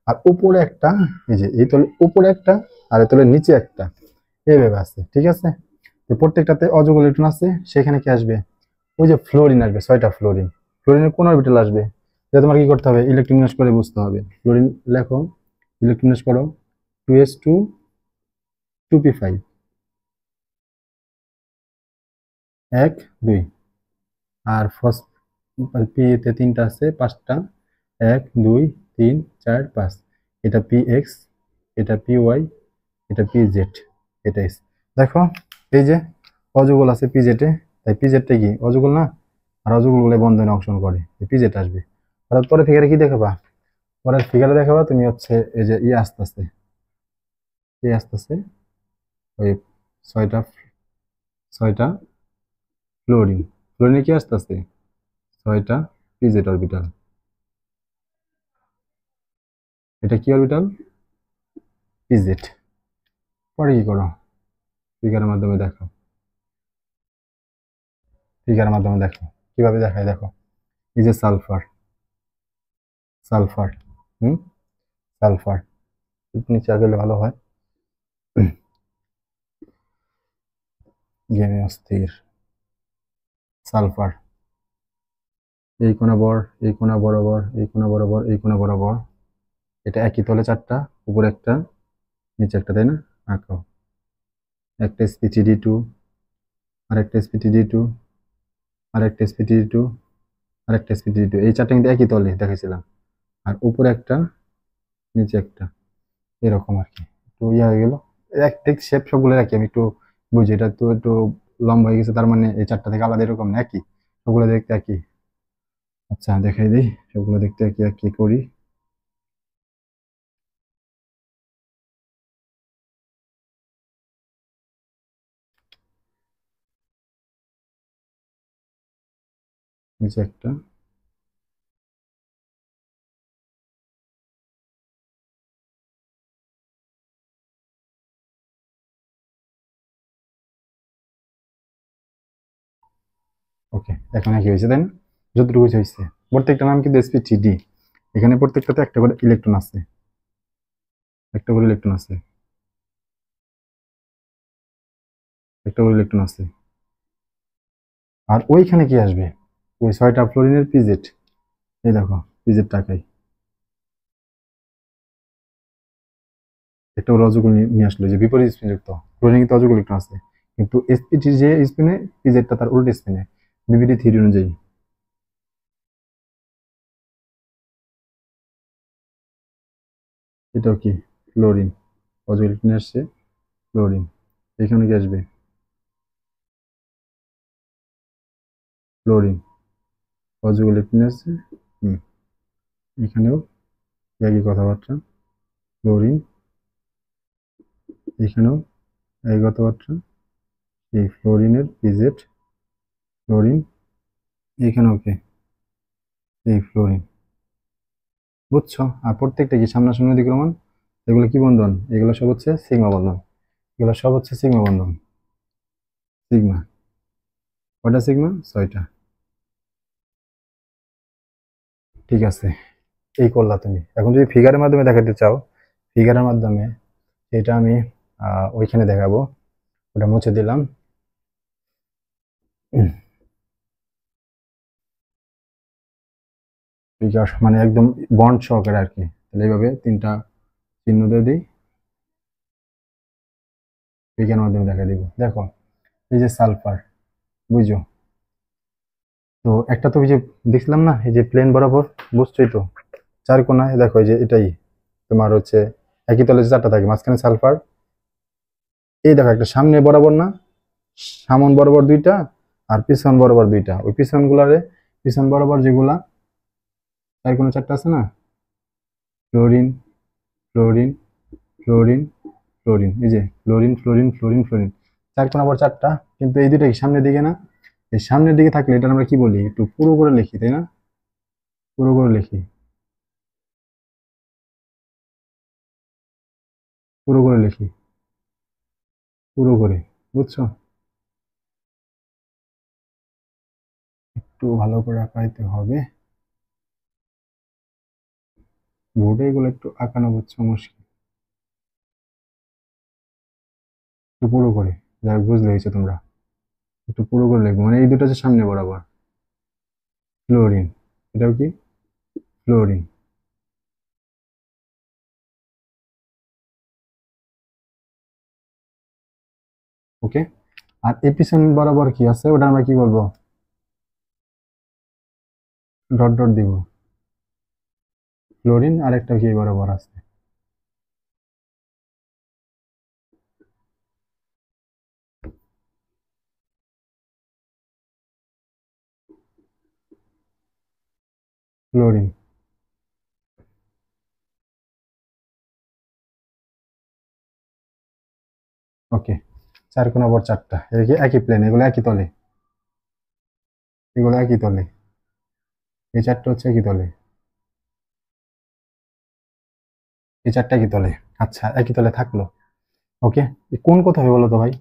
আর উপরে একটা, এই যে এই তলে উপরে একটা আর এই তলের নিচে একটা, এইভাবে আছে, ঠিক আছে। তো প্রত্যেকটাতে অযৌগ ইলেকট্রন আছে, সেখানে কি আসবে, ওই যে ফ্লোরিন আসবে, 6টা ফ্লোরিন। ফ্লোরিনের কোন অরবিটাল আসবে, এটা তোমার কি করতে হবে, ইলেকট্রন বিন্যাস করে বুঝতে হবে। ফ্লোরিন লেখো, ইলেকট্রন বিন্যাস করো, 2s2 2p5, 1 2। আর ফস পিতে 3টা আছে, 5টা, 1 2 3 4 5। এটা px, এটা py, এটা pz, এটা s। দেখো এই যে অযৌগল আছে পিজেটে, তাই পিজেটটা কি অযৌগল না, আর অযৌগল গুলো বন্ধনে অংশগ্রহণ করে, পিজেট আসবে। অর্থাৎ পরে ফিগারে কি দেখাবা, পরের ফিগারে দেখাবা তুমি হচ্ছে এই যে আসতেছে, আসতেছে ওই 6টা, 6টা ফ্লোরিন, ফ্লোরিনে কি আসতেছে 6টা পিজেট অরবিটাল। এটা কি অরবিটাল, পিজেট। পরে কি করো, ফিগারের মাধ্যমে দেখো, ফিগারের মাধ্যমে দেখো কিভাবে দেখায়, দেখো এই যে সালফার, সালফার, হুম, সালফার, একটু নিচে গেলে ভালো হয়, গেমে অস্থির, সালফার, এই কোণা বর, এই কোণা বরাবর, এই কোণা বরাবর, এই কোণা বরাবর, এটা একই তলে 4টা, উপরে একটা নিচে একটা, তাই না, আঁকাও। একটা sp3d2, আরেকটা sp3d2, আরেকটা sp3d2, আরেকটা sp3d2, এই 4টা কিন্তু একই তলে দেখাইছিলাম। আর উপরে একটা নিচে একটা, এরকম আর কি। একটু ইয়ে হয়ে গেল, এক ঠিক শেপ সবগুলো রাখি আমি একটু বুঝি, এটা তো একটু লম্বা হয়ে গেছে, তার মানে এই 4টা থেকে আলাদা এরকম না, একই, সবগুলো দেখতে একই। আচ্ছা দেখাই দিই, সবগুলো দেখতে একই, একই করি। নিচে একটা, ওকে, এখন একই হয়েছে তাই না, যতটুকু হয়েছে। প্রত্যেকটা নাম কিন্তু sp3d, এখানে প্রত্যেকটাতে একটা করে ইলেকট্রন আছে, একটা করে ইলেকট্রন আছে, একটা করে ইলেকট্রন আছে। আর ওইখানে কি আসবে, ওই 6টা ফ্লোরিনের পিজেট, এই দেখো পিজেট টাকাই একটা করে অযৌগ নিয়ে আসলো, যে বিপরীত স্পিন যুক্ত, ফ্লোরিনে কিন্তু অযৌগ ইলেকট্রন আছে, কিন্তু sp3 যে স্পিনে, পিজেটটা তার উল্টো স্পিনে, বিপরীত থিওরি অনুযায়ী। এটাও কি ফ্লোরিন, অযৌগ ইলেকট্রন আসছে, ফ্লোরিন। এখানে কি আসবে, ফ্লোরিন, অযৌগ ইলেকট্রন আসছে, হুম, এখানেও একই কথাবার্তা, ফ্লোরিন, এখানেও একই কথাবার্তা, এই ফ্লোরিনের পিজেড, ফ্লোরিন, এখানেও কি এই ফ্লোরিন, বুঝছো। আর প্রত্যেকটা কি সামনাসামনি অধিক্রমণ, এগুলো কি বন্ধন, এগুলো সব হচ্ছে সিগমা বন্ধন, এগুলো সব হচ্ছে সিগমা বন্ধন, সিগমা। কয়টা সিগমা, 6টা। ঠিক আছে, এই করলা তুমি। এখন যদি ফিগারের মাধ্যমে দেখাতে চাও, ফিগারের মাধ্যমে এটা আমি ওইখানে দেখাবো, ওটা মুছে দিলাম। ফিগার মানে একদম বন্ড সহকারে আর কি, তাহলে এইভাবে 3টা চিহ্ন দিয়ে দিই, ফিগারের মাধ্যমে দেখা দিব। দেখো এই যে সালফার, বুঝছো, তো একটা তো ওই যে দেখছিলাম না, এই যে প্লেন বরাবর, বুঝছোই তো, 4 কোণায় দেখো, এই যে এটাই তোমার হচ্ছে একই তলে যে 4টা থাকে, মাঝখানে সালফার। এই দেখো একটা সামনে বরাবর না, সামন বরাবর 2টা, আর পিছন বরাবর 2টা, ওই পিছন গুলারে, পিছন বরাবর যেগুলা 4 কোণে 4টা আছে না, ফ্লোরিন, ফ্লোরিন, ফ্লোরিন, ফ্লোরিন, এই যে ফ্লোরিন ফ্লোরিন ফ্লোরিন ফ্লোরিন, 4 কোণা বরাবর 4টা। কিন্তু এই দুইটা কি সামনের দিকে না, এই সামনের দিকে থাকলে এটা আমরা কি বলি, একটু পুরো করে লিখি তাই না, পুরো করে লিখি, পুরো করে লিখি, পুরো করে, বুঝছো। একটু ভালো করে আঁকাইতে হবে। বোর্ডে এগুলো একটু আঁকানো বুঝছো মুশকিল, একটু পুরো করে, যাই হোক বুঝলে হয়েছে তোমরা, একটু পুরো করে লিখবো, মানে এই দুটো হচ্ছে সামনে বরাবর। ফ্লোরিন, এটাও কি ফ্লোরিন। ওকে, আর এপিসন বরাবর কি আছে ওটা আমরা কি বলবো, ডট ডট দিব। ফ্লোরিন আর একটা কি বরাবর আছে, ফ্লোরিন। ওকে, চার কোণা বর চারটা, এটা কি একই প্লেন, এগুলো একই তলে, এগুলো একই তলে, এই চারটা হচ্ছে একই তলে, এই চারটা একই তলে। আচ্ছা, একই তলে থাকলো। ওকে, কোণ কত হবে বলো তো ভাই?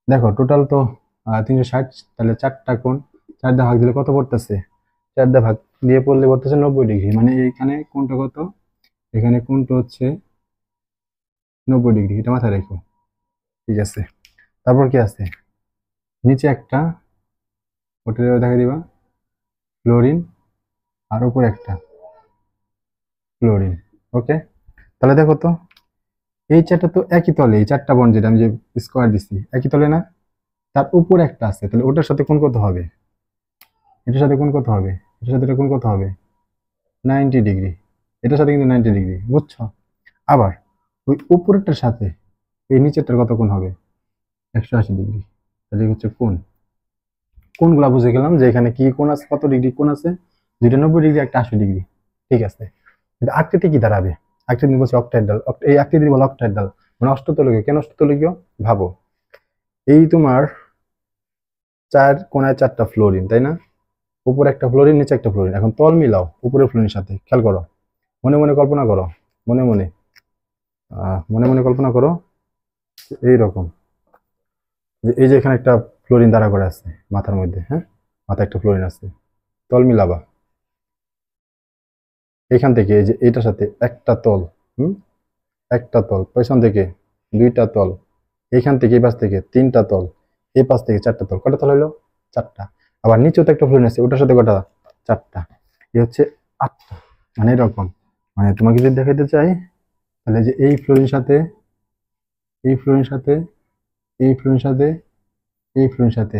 দেখো টোটাল তো 360, তাহলে চারটা কোণ, 4 দিয়ে ভাগ দিলে কত পড়তেছে? 4 দিয়ে ভাগ দিয়ে পড়লে পড়তেছে 90 ডিগ্রি, মানে এইখানে কোণটা কত, এখানে কোণটা হচ্ছে 90 ডিগ্রি, এটা মাথায় রেখো। ঠিক আছে, তারপর কি আছে, নিচে একটা, ওটা দেখা দিবা ফ্লোরিন, আর উপরে একটা ফ্লোরিন। ওকে, তাহলে দেখো তো, এই চারটা তো একই তলে, এই চারটা বন্ড যেটা আমি যে স্কোয়ার দিছি একই তলে না, তার উপরে একটা আছে, তাহলে ওটার সাথে কোণ কত হবে, এটার সাথে কোণ কত হবে, এটার সাথে এটা কোণ কত হবে, 90 ডিগ্রি, এটার সাথে কিন্তু 90 ডিগ্রি, বুঝছো? আবার ওই উপরেরটার সাথে এই নিচেরটার কত কোণ হবে, 180 ডিগ্রি। তাহলে এই হচ্ছে কোণ। কোণগুলা বুঝে গেলাম যে এখানে কি কোণ আছে, কত ডিগ্রি কোণ আছে, দুইটা 90 ডিগ্রি, একটা 80 ডিগ্রি। ঠিক আছে, কিন্তু আকৃতি কি দাঁড়াবে, আকৃতি বলছে অক্টাহেড্রাল, এই আকৃতি বলে অক্টাহেড্রাল, মানে অষ্টতলীয়। কেন অষ্টতলীয়? ভাবো, এই তোমার চার কোণায় চারটা ফ্লোরিন, তাই না? উপরে একটা ফ্লোরিন, নিচে একটা ফ্লোরিন, এখন তল মিলাও উপরের ফ্লোরিনের সাথে, খেয়াল করো, মনে মনে কল্পনা করো, মনে মনে মনে মনে কল্পনা করো, এইরকম যে এই যে এখানে একটা ফ্লোরিন দাঁড়া করে আছে মাথার মধ্যে, হ্যাঁ, মাথায় একটা ফ্লোরিন আছে, তল মিলাবা, এখান থেকে এই যে এইটার সাথে একটা তল, হুম, একটা তল, পেছন থেকে দুইটা তল, এইখান থেকে এই পাশ থেকে তিনটা তল, এই পাশ থেকে চারটা তল, কটা তল হলো? চারটা। আবার নিচেও তো একটা ফ্লোরিন আছে, ওটার সাথে কটা? চারটা। এই হচ্ছে আটটা, মানে এরকম। মানে তোমাকে যদি দেখাতে চাই, তাহলে যে এই ফ্লোরিন সাথে, এই ফ্লোরিন সাথে, এই ফ্লোরিন সাথে, এই ফ্লোরিন সাথে,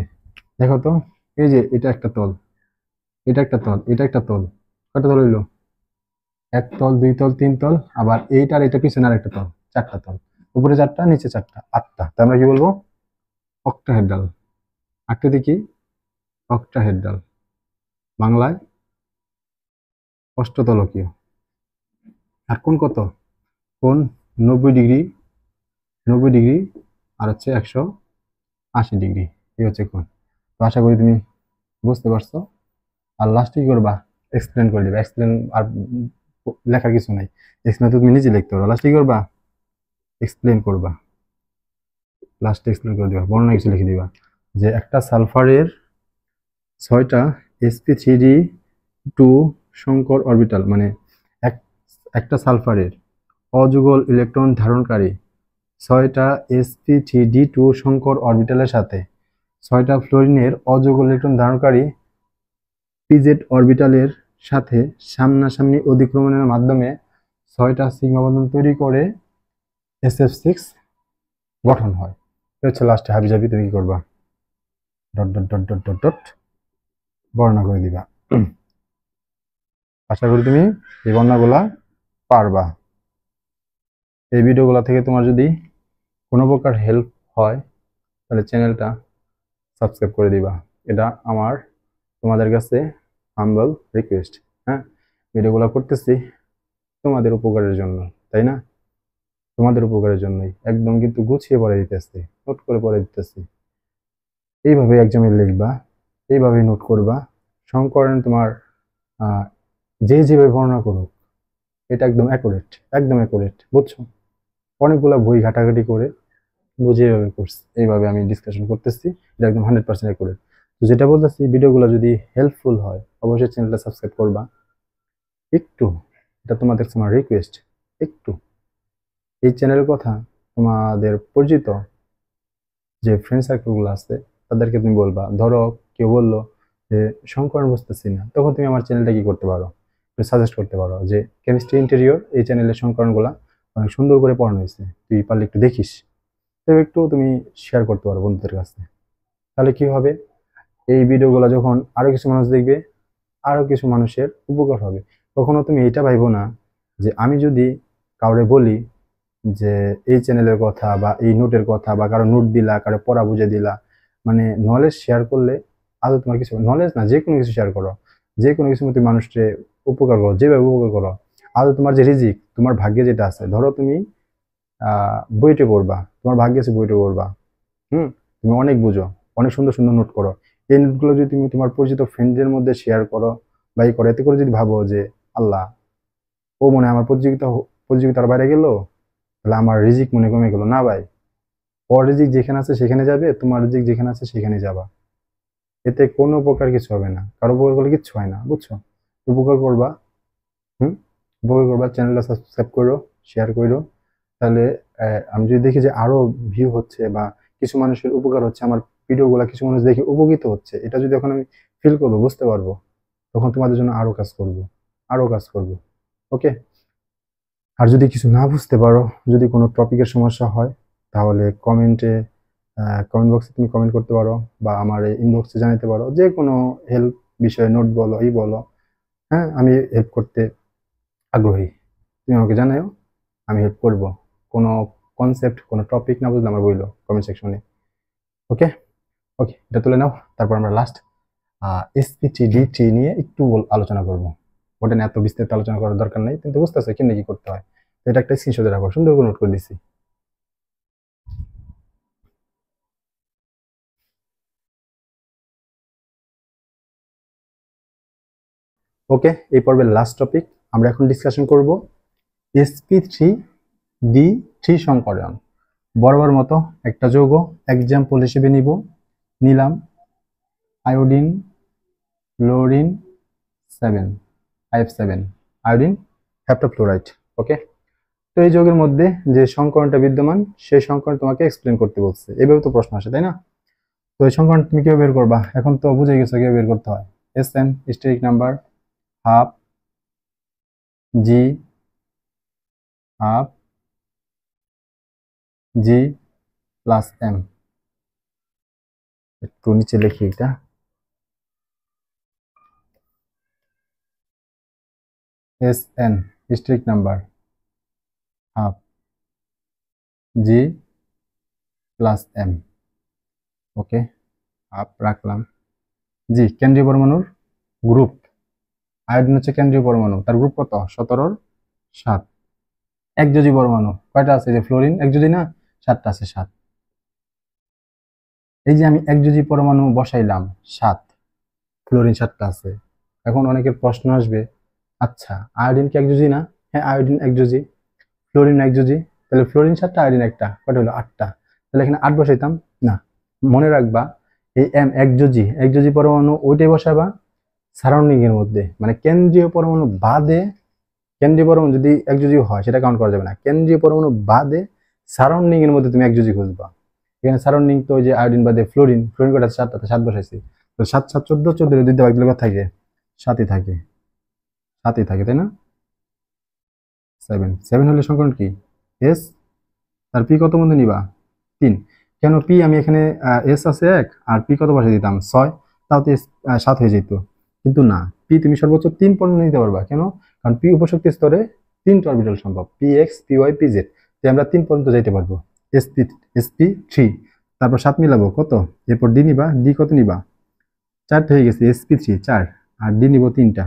দেখো তো, এই যে এটা একটা তল, এটা একটা তল, এটা একটা তল, কটা তল হইলো? এক তল, দুই তল, তিন তল, আবার এইটার এটা পিছনে আর একটা তল, চারটা তল, উপরে চারটা, নিচে চারটা, আটটা। তার আমরা কি বলবো? অক্টাহেড্রাল। আকৃতি কি? অক্টাহেড্রাল, বাংলায় অষ্টতলকীয়। আর কোণ কত? কোণ 90 ডিগ্রি, 90 ডিগ্রি, আর হচ্ছে 180 ডিগ্রি, এই হচ্ছে কোণ। তো আশা করি তুমি বুঝতে পারছো। আর লাস্টে কি করবা, এক্সপ্লেন করে দিবা, এক্সপ্লেন আর লেখার কিছু নাই, এক্সপ্লেন তো তুমি নিজে লিখতে পারো, লাস্টে কি করবা, এক্সপ্লেন করবা, লাস্টে এক্সপ্লেন করে দিবা, বর্ণনা কিছু লিখে দিবা, যে একটা সালফারের 6টা sp3d2 সংকর অরবিটাল, মানে এক- একটা সালফারের অযুগল ইলেকট্রন ধারণকারী 6টা sp3d2 সংকর অরবিটালের সাথে 6টা ফ্লোরিনের অযুগল ইলেকট্রন ধারণকারী পিজেড অরবিটালের সাথে সামনাসামনি অধিক্রমণের মাধ্যমে 6টা সিগমা বন্ধন তৈরি করে SF6 গঠন হয়। এটা হচ্ছে লাস্টে হাবিজাবি, তুমি কি করবা, dot dot dot dot dot dot বর্ণনা করে দিবা। আশা করি তুমি এই বর্ণনাগুলা পারবা। এই ভিডিওগুলো থেকে তোমার যদি কোনো প্রকার হেল্প হয়, তাহলে চ্যানেলটা সাবস্ক্রাইব করে দিবা, এটা আমার তোমাদের কাছে হাম্বল রিকোয়েস্ট। হ্যাঁ, ভিডিওগুলো করতেছি তোমাদের উপকারের জন্য, তাই না? তোমাদের উপকারের জন্যই একদম কিন্তু গুছিয়ে পড়ে দিতেছি, নোট করে পড়ে দিতেছি। এইভাবে এক্সামে লিখবা, এইভাবে নোট করবা, সংকরণ তোমার আহ, যে যেভাবে বর্ণনা করুক এটা একদম অ্যাকুরেট, একদম অ্যাকুরেট, বুঝছো? অনেকগুলা বই ঘাটাঘাটি করে বুঝে এইভাবে করছি, এইভাবে আমি ডিসকাশন করতেছি, এটা একদম 100% অ্যাকুরেট। তো যেটা বলতেছি, ভিডিওগুলো যদি হেল্পফুল হয় অবশ্যই চ্যানেলটা সাবস্ক্রাইব করবা, একটু এটা তোমাদের আমার রিকোয়েস্ট, একটু এই চ্যানেলের কথা তোমাদের পরিচিত যে ফ্রেন্ড সার্কেলগুলো আছে তাদেরকে তুমি বলবা। ধরো কেউ বললো যে সংকরণ বুঝতেছি না, তখন তুমি আমার চ্যানেলটা কি করতে পারো, সাজেস্ট করতে পারো যে কেমিস্ট্রি ইন্টেরিয়র এই চ্যানেলের সংকরণগুলা অনেক সুন্দর করে পড়ানো হয়েছে, তুই পারলে একটু দেখিস। তো একটু তুমি শেয়ার করতে পারো বন্ধুদের কাছে। তাহলে কি হবে, এই ভিডিওগুলো যখন আরো কিছু মানুষ দেখবে, আরো কিছু মানুষের উপকার হবে। কখনো তুমি এটা ভাইবো না যে আমি যদি কাউরে বলি যে এই চ্যানেলের কথা বা এই নোটের কথা, বা কারো নোট দিলা, কারো পড়া বুঝে দিলা, মানে নলেজ শেয়ার করলে আদৌ তোমার কিছু নলেজ না, যে কোনো কিছু শেয়ার করো, যে কোনো কিছু তুমি মানুষকে উপকার করো, যেভাবে উপকার করো, আদৌ তোমার যে রিজিক, তোমার ভাগ্যে যেটা আছে, ধরো তুমি বইটা পড়বা, তোমার ভাগ্যে আছে বইটা পড়বা, তুমি অনেক বুঝো, অনেক সুন্দর সুন্দর নোট করো, এই নোটগুলো যদি তুমি তোমার পরিচিত ফ্রেন্ডদের মধ্যে শেয়ার করো বা ই করো, এতে করে যদি ভাবো যে আল্লাহ, ও মনে হয় আমার প্রতিযোগিতার বাইরে গেল, তাহলে আমার রিজিক মনে কমে গেল না ভাই, ওর রিজিক যেখানে আছে সেখানে যাবে, তোমার রিজিক যেখানে আছে সেখানে যাবা। এতে কোনো প্রকার কিছু হবে না, কারো উপকার করলে কিচ্ছু হয় না, বুঝছো? উপকার করবা, হুম, উপকার করবা, চ্যানেলটা সাবস্ক্রাইব করো, শেয়ার করো। তাহলে আমি যদি দেখি যে আরো ভিউ হচ্ছে বা কিছু মানুষের উপকার হচ্ছে, আমার ভিডিওগুলো কিছু মানুষ দেখে উপকৃত হচ্ছে, এটা যদি এখন আমি ফিল করবো, বুঝতে পারবো, তখন তোমাদের জন্য আরো কাজ করব, আরো কাজ করব। ওকে? আর যদি কিছু না বুঝতে পারো, যদি কোনো টপিকের সমস্যা হয়, তাহলে কমেন্ট বক্সে তুমি কমেন্ট করতে পারো, বা আমার ইনবক্সে জানাতে পারো, যে কোনো হেল্প বিষয়ে, নোট বলো, এই বলো, হ্যাঁ, আমি হেল্প করতে আগ্রহী। তুমি আমাকে জানাও, আমি হেল্প করব। কোনো কনসেপ্ট, কোনো টপিক না বুঝলে আমার বইলো কমেন্ট সেকশনে। ওকে? ওকে, এটা তুলে নাও। তারপর আমরা লাস্ট এসপিটি নিয়ে একটু আলোচনা করব। ওটা নিয়ে এত বিস্তারিত আলোচনা করার দরকার নেই, কিন্তু বুঝতেছো কেমনে কি করতে হয়। তো এটা একটা স্ক্রিনশটে রাখো, সুন্দর করে নোট করে দিছি। ওকে, এই পর্বের লাস্ট টপিক আমরা এখন ডিসকাশন করব sp3d3 সংকরণ। বরাবর মতো একটা যৌগ এক্সাম্পল হিসেবে নিলাম আয়োডিন ফ্লোরিন 7, IF7, আয়োডিন হেপ্টাফ্লোরাইড। ওকে, তো এই যৌগের মধ্যে যে সংকরণটা বিদ্যমান, সেই সংকরণ তোমাকে এক্সপ্লেন করতে বলছে, এভাবে তো প্রশ্ন আসে, তাই না? তো এই সংকরণ তুমি কিভাবে বের করবা, এখন তো বুঝে গেছো কিভাবে বের করতে হয়। SN steric number half G half G plus M. একটু নিচে লিখি এটা, SN steric number half G plus M. Okay, half রাখলাম। জি কেন্দ্রীয় পরমাণুর গ্রুপ, আয়োডিন হচ্ছে কেন্দ্রীয় পরমাণু, তার গ্রুপ কত, 17 7। একযোজি পরমাণু কয়টা আছে, যে ফ্লোরিন একযোজি না, 7টা আছে, 7। এই যে আমি একযোজি পরমাণু বসাইলাম 7, ফ্লোরিন 7টা আছে। এখন অনেকের প্রশ্ন আসবে, আচ্ছা আয়োডিন কি একযোজি না? হ্যাঁ, আয়োডিন একযোজি। ফ্লোরিন একযোজি, তাহলে ফ্লোরিন 7টা, আয়োডিন একটা, কয়টা হলো 8টা। তাহলে এখানে 8 বসাইতাম না, মনে রাখবা এই এম একযোজি, একযোজি পরমাণু ওইটাই বসাবা সারাউন্ডিং এর মধ্যে, মানে কেন্দ্রীয় পরমাণু বাদে। কেন্দ্রীয় পরমাণু যদি একযোজি হয় সেটা কাউন্ট করা যাবে না, কেন্দ্রীয় পরমাণু বাদে সারাউন্ডিং এর মধ্যে তুমি একযোজি খুঁজবা। এখানে সারাউন্ডিং তো ওই যে আয়োডিন বাদে ফ্লোরিন, ফ্লোরিন কটা, 7টাতে 7 বসাইছি। তো 7 7 14, 14 দিতে বাকি কত থাকে, 7ই থাকে, 7ই থাকে, তাই না? 7 7 হলে সংকরণ কি, এস। তার পি কত বন্ধু নিবা, 3। কেন পি, আমি এখানে এস আছে 1 আর পি কত বসে দিতাম 6, তাও তো 7 হয়ে যেত। কিন্তু না, পি তুমি সর্বোচ্চ 3 পর্যন্ত নিতে পারবা। কেন? কারণ পি উপশক্তি স্তরে 3টা অরবিটাল সম্ভব, p x, P Y, P z. আমরা 3 পর্যন্ত যাইতে পারবো। sp3, তারপর 7 মিলাবো কত, এরপর ডি নিবা, ডি কত নিবা, 4 হয়ে গেছে, sp3 4, আর ডি নিব 3টা,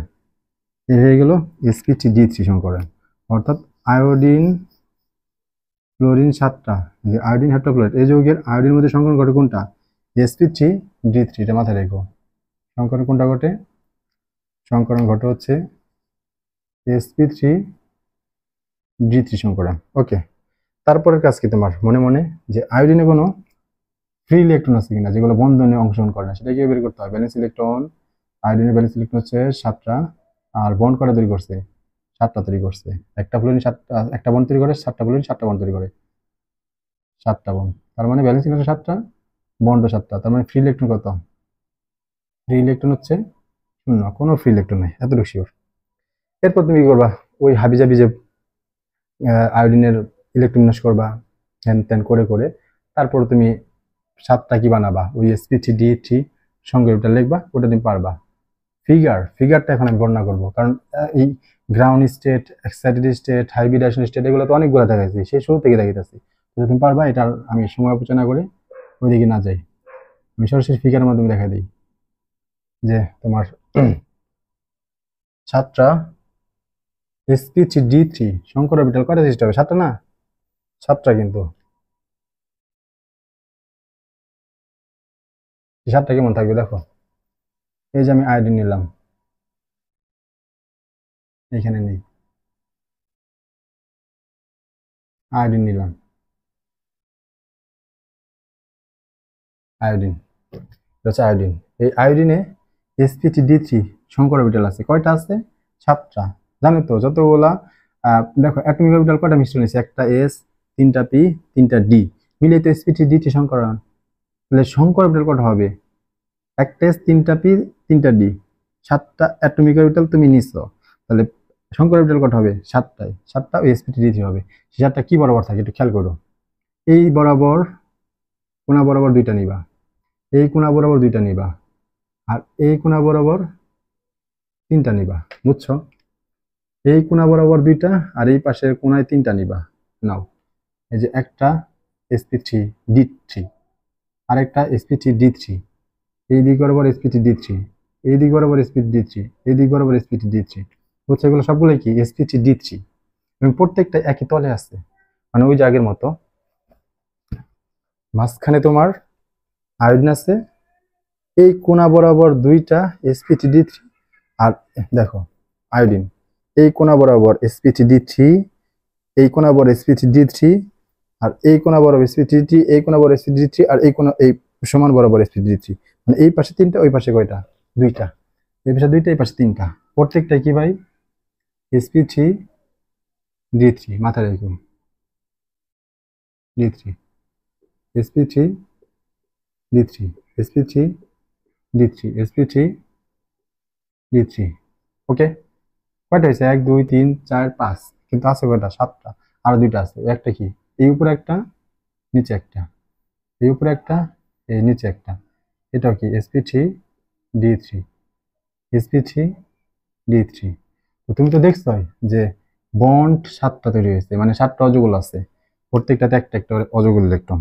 এই হয়ে গেল sp3d3 সংকরণ। অর্থাৎ আয়োডিন ফ্লোরিন 7টা, যে আয়োডিন হেপ্টাক্লোরাইড, এই যৌগের আয়োডিনের মধ্যে সংকরণ ঘটে কোনটা, sp3d3, এটা মাথায় রেখো। সংকরণ কোনটা ঘটে, সংকরণ ঘটে হচ্ছে sp3d3 সংকরণ। ওকে, তারপরের কাজ কি তোমার, মনে মনে যে আয়োডিনে কোনো ফ্রি ইলেকট্রন আছে কিনা, যেগুলো বন্ধনে অংশগ্রহণ করে না, সেটা কি বের করতে হয়। ব্যালেন্স ইলেকট্রন, আয়োডিনের ব্যালেন্স ইলেকট্রন হচ্ছে 7টা, আর বন্ড করা তৈরি করছে সাতটা তৈরি করছে। একটা ফ্লোরিন সাতটা, একটা বন্ড তৈরি করে, সাতটা ফ্লোরিন সাতটা বন্ড তৈরি করে, সাতটা বন্ড। তার মানে ব্যালেন্স ইলেকট্রন সাতটা, বন্ড সাতটা। তার মানে ফ্রি ইলেকট্রন কত? ফ্রি ইলেকট্রন হচ্ছে শূন্য, কোনো ফ্রি ইলেকট্রন নেই, এতটুকু শিওর। এরপর তুমি কি করবা? ওই হাবিজাবি যে আয়োডিনের ইলেকট্রন বিন্যাস করবা, হ্যান ত্যান করে করে, তারপর তুমি সাতটা কি বানাবা, ওই sp3d3 সঙ্গে ওটা লিখবা, ওটা তুমি পারবা। ফিগারটা এখন আমি বর্ণনা করবো, কারণ এই ground state, excited state, hybridization state, এগুলো তো অনেকগুলো দেখাইছি, সেই শুরু থেকে দেখাইতেছি। তুমি পারবা, এটা আমি সময় অপচয় না করে ওইদিকে না যাই, আমি সরাসরি ফিগারের মাধ্যমে দেখা দিই যে তোমার সাতটা sp3d3 শঙ্কর অরবিটাল কয়টা সৃষ্টি হবে? সাতটা না? সাতটা, কিন্তু সাতটা কেমন থাকবে দেখো। এই যে আমি আয়োডিন নিলাম, এখানে নেই, আয়োডিন নিলাম, আয়োডিন, এটা হচ্ছে আয়োডিন। এই আয়োডিনে sp3d3 শঙ্কর অরবিটাল আছে, কয়টা আছে? সাতটা। জানো তো যতগুলা দেখো অ্যাটমিক অরবিটাল কয়টা মিশ্রণ আছে? একটা এস, তিনটা পি, তিনটা ডি, মিলে তো sp3d3 শঙ্করায়ন। তাহলে শঙ্কর অরবিটাল কয়টা হবে? একটা এস, তিনটা পি, তিনটা ডি, সাতটা অ্যাটমিক অরবিটাল তুমি নিচ্ছ। তাহলে শঙ্কর অরবিটাল কয়টা হবে? সাতটায়, সাতটা ওই sp3d3 হবে। সে সাতটা কি বরাবর থাকে একটু খেয়াল করো। এই বরাবর, কোনা বরাবর দুইটা নিবা, এই কোনা বরাবর দুইটা নিবা, আর এই কোনা বরাবর তিনটা নিবা, বুঝছো? এই কোনা বরাবর দুইটা, আর এই পাশের কোনায় তিনটা নিবা। নাও, এই যে একটা sp3d3, আর একটা sp3d3, এই দিক বরাবর sp3d3, এই দিক বরাবর sp3d3, এই দিক বরাবর sp3d3, বুঝছো? এগুলো সবগুলোই কি sp3d3, এবং প্রত্যেকটা একই তলে আছে, মানে ওই যে আগের মতো। মাঝখানে তোমার আয়োডিন আছে, এই কোনা বরাবর দুইটা sp3d3, আর দেখো আয়োডিন, এই কোনা বরাবর sp3d3, এই কোনা বরাবর sp3d3, আর এই কোনা বরাবর sp3d3, এই কোনা বরাবর sp3d3, আর এই কোনা এই সমান বরাবর sp3d3। মানে এই পাশে তিনটা, ওই পাশে কয়টা? দুইটা। এই পাশে দুইটা, এই পাশে তিনটা, প্রত্যেকটাই কি ভাই? sp3d3, মাথায় রেখো, d3, sp3d3, sp3d3, sp3d3। ওকে, কয়টা হয়েছে? এক, দুই, তিন, চার, পাঁচ, কিন্তু আছে কয়টা? সাতটা। আরো দুইটা আছে, একটা কি, এই উপরে একটা, নিচে একটা, এই উপরে একটা, এই নিচে একটা, এটাও কি sp3d3, sp3d3। তো তুমি তো দেখছোই যে বন্ড সাতটা তৈরি হয়েছে, মানে সাতটা অযৌগল আছে, প্রত্যেকটাতে একটা একটা অযৌগল ইলেকট্রন।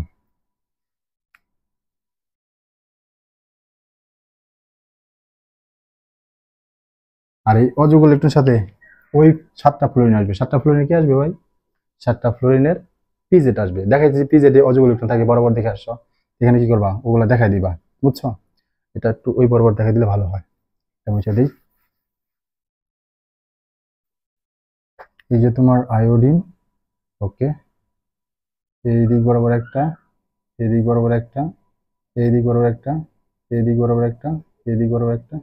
আর এই অযৌগল ইলেকট্রনের সাথে ওই সাতটা ফ্লোরিন আসবে। সাতটা ফ্লোরিনে কি আসবে ভাই? সাতটা ফ্লোরিনের পিজেড আসবে। দেখাই যে পিজেডে অযৌগল ইলেকট্রন থাকে, বরাবর দেখে আসছো, এখানে কি করবা? ওগুলা দেখাই দিবা, বুঝছো? এটা একটু ওই বরাবর দেখাই দিলে ভালো হয়। আমি সেটাই, এই যে তোমার আয়োডিন, ওকে, এই দিক বরাবর একটা, এই দিক বরাবর একটা, এই দিক বরাবর একটা, এই দিক বরাবর একটা, এই দিক বরাবর একটা।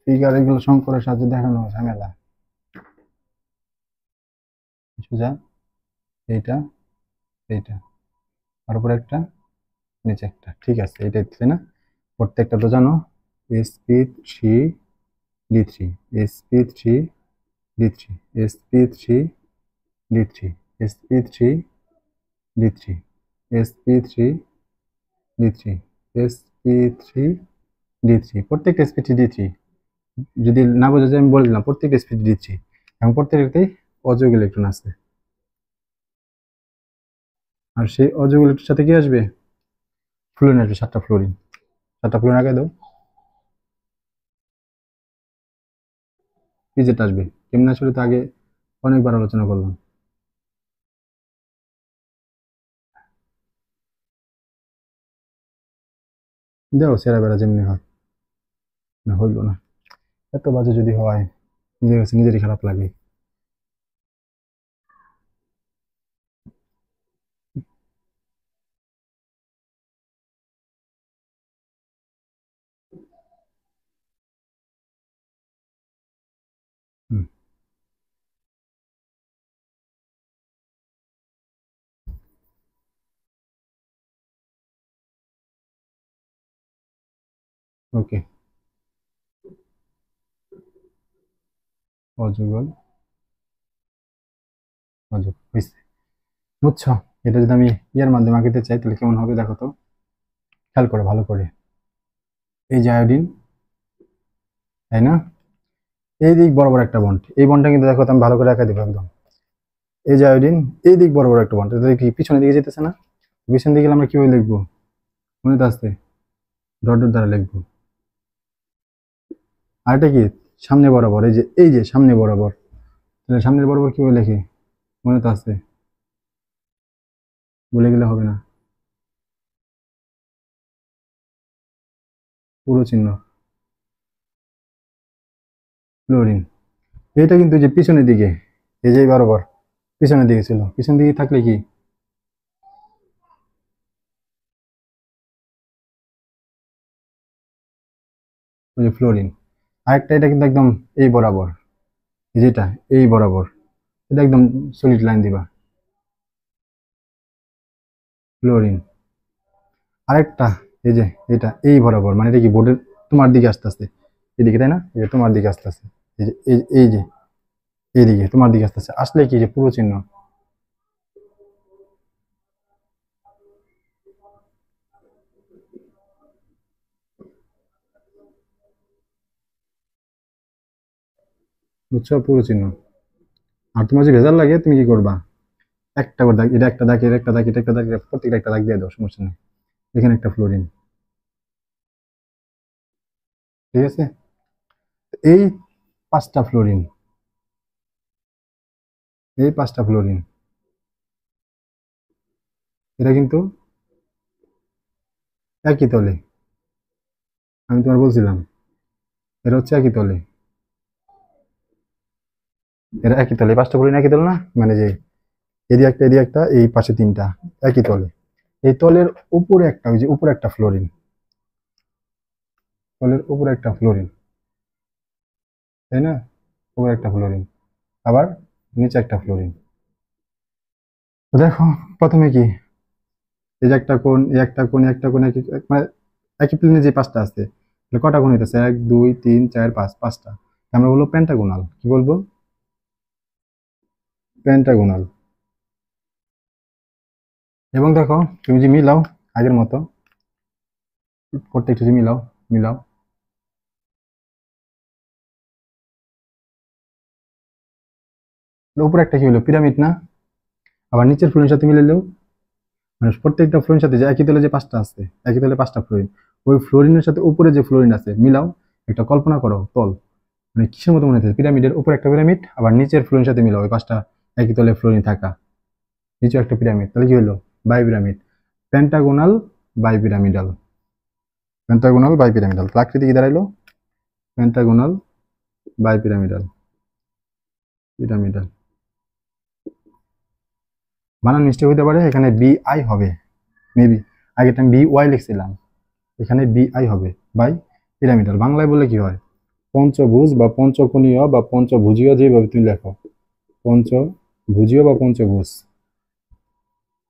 ফিগার এগুলো শঙ্করের সাহায্যে দেখানো ঝামেলা। সোজা এইটা, এইটা, আর উপরে একটা, নিচে একটা, ঠিক আছে, এইটাই তাই না? প্রত্যেকটা তো জানো sp3d3, sp3d3, sp3d3, sp3d3, sp3d3, sp3d3, প্রত্যেকটা sp3d3। যদি না বোঝা যায় আমি বলে দিলাম, প্রত্যেকটা sp3d3, এবং প্রত্যেকটাতেই অযৌগ ইলেকট্রন আছে। আর সেই অযৌগ ইলেকট্রনের সাথে কি আসবে? ফ্লোরিন আসবে, সাতটা ফ্লোরিন। সাতটা ফ্লোরিন আগে দাও, পিজেট আসবে। কেমন আসলে তো আগে অনেকবার আলোচনা করলাম। দেও সেরা বেড়া যেমনি হয়। না হইলো না, এত বাজে যদি হয়, নিজের কাছে নিজেরই খারাপ লাগে। হুম। ওকে, অযুগল অযুগ হয়েছে। বুঝছো? এটা যদি আমি ইয়ার মাধ্যমে আঁকিতে চাই তাহলে কেমন হবে দেখো তো, খেয়াল করো ভালো করে। এই যে আয়োডিন, তাই না? এই দিক বরাবর একটা বন্ড, এই বন্ডটা কিন্তু দেখো তো আমি ভালো করে আঁকা দিব একদম। এই যে আয়োডিন, এই দিক বরাবর একটা বন্ড, তাহলে কি পিছনের দিকে যেতেছে না? পিছনের দিকে গেলে আমরা কিভাবে লিখবো? মনে তো আসতে, ডট ডট দ্বারা লিখবো। আর এটা কি সামনে বরাবর, এই যে সামনে বরাবর, তাহলে সামনের বরাবর কিভাবে লেখে? মনে তো আছে, বলে গেলে হবে না, পুরো চিহ্ন ক্লোরিন। এটা কিন্তু এই যে পিছনের দিকে, এই যে বরাবর পিছনের দিকে ছিল, পিছন দিকে থাকলে কি ওই যে ফ্লোরিন। আরেকটা এটা কিন্তু একদম এই বরাবর, এই যেটা এই বরাবর, এটা একদম সলিড লাইন দিবা, ফ্লোরিন। আরেকটা এই যে এটা এই বরাবর, মানে এটা কি বোর্ডের তোমার দিকে আস্তে আস্তে এদিকে, তাই না? এই যে তোমার দিকে আস্তে আস্তে, এই যে এই যে এইদিকে তোমার দিকে আস্তে আস্তে আসলে কি যে পুরো চিহ্ন। বুঝছো? পুরো চিহ্ন। আর তোমার যে ভেজাল লাগে তুমি কি করবা, একটা করে দাগ, এটা একটা দাগ, এটা একটা দাগ, এটা একটা দাগ, প্রত্যেকটা একটা দাগ দিয়ে দাও, সমস্যা নেই। এখানে একটা ফ্লোরিন, ঠিক আছে? এই পাঁচটা ফ্লোরিন, এই পাঁচটা ফ্লোরিন, এটা কিন্তু একই তলে। আমি তোমার বলছিলাম এটা হচ্ছে একই তলে, এরা একই তলে, এই পাঁচটা ফ্লোরিন একই তলে না, মানে যে এদিকে একটা এই পাশে তিনটা, একই তলে। এই তলের উপরে একটা, ওই যে উপরে একটা ফ্লোরিন, তলের উপরে একটা ফ্লোরিন, তাই না? উপরে একটা ফ্লোরিন, আবার নিচে একটা ফ্লোরিন। তো দেখো প্রথমে কি, এই যে একটা কোণ, এই একটা কোণ, এই একটা কোণ, মানে একই প্লেনে যে পাঁচটা আছে, তাহলে কটা কোণ হইতেছে? এক, দুই, তিন, চার, পাঁচ, পাঁচটা। আমরা বলবো পেন্টাগোনাল। কি বলবো? পেন্টাগোনাল। এবং দেখো তুমি যে মিলাও আগের মতো, প্রত্যেকটা যে মিলাও, মিলাও, উপরে একটা কি হলো, পিরামিড না? আবার নিচের ফ্লোরিনের সাথে মিলাইলেও, মানে প্রত্যেকটা ফ্লোরিনের সাথে যে একই তলে যে পাঁচটা আছে, একই তলে পাঁচটা ফ্লোরিন, ওই ফ্লোরিনের সাথে উপরে যে ফ্লোরিন আছে মিলাও, একটা কল্পনা করো তল, মানে কিসের মতো মনে হচ্ছে, পিরামিডের উপর একটা পিরামিড, আবার নিচের ফ্লোরিনের সাথে মিলাও ওই পাঁচটা একই তলে ফ্লোরিন থাকা, নিচে একটা পিরামিড, তাহলে কি হলো? Bipyramid. Pentagonal bipyramidal, pentagonal bipyramidal, আকৃতি কি দাঁড়াইলো? Pentagonal bipyramidal, pyramidal. বানান মিস্টেক হতে পারে, এখানে বি আই হবে মেবি, আগে আমি বি ওয়াই লিখছিলাম, এখানে বি আই হবে, বাই পিরামিডাল। বাংলায় বলে কি হয়, পঞ্চভুজ বা পঞ্চকোণীয় বা পঞ্চভুজীয়, যেভাবে তুমি লেখো, পঞ্চভুজীয় বা পঞ্চভুজ,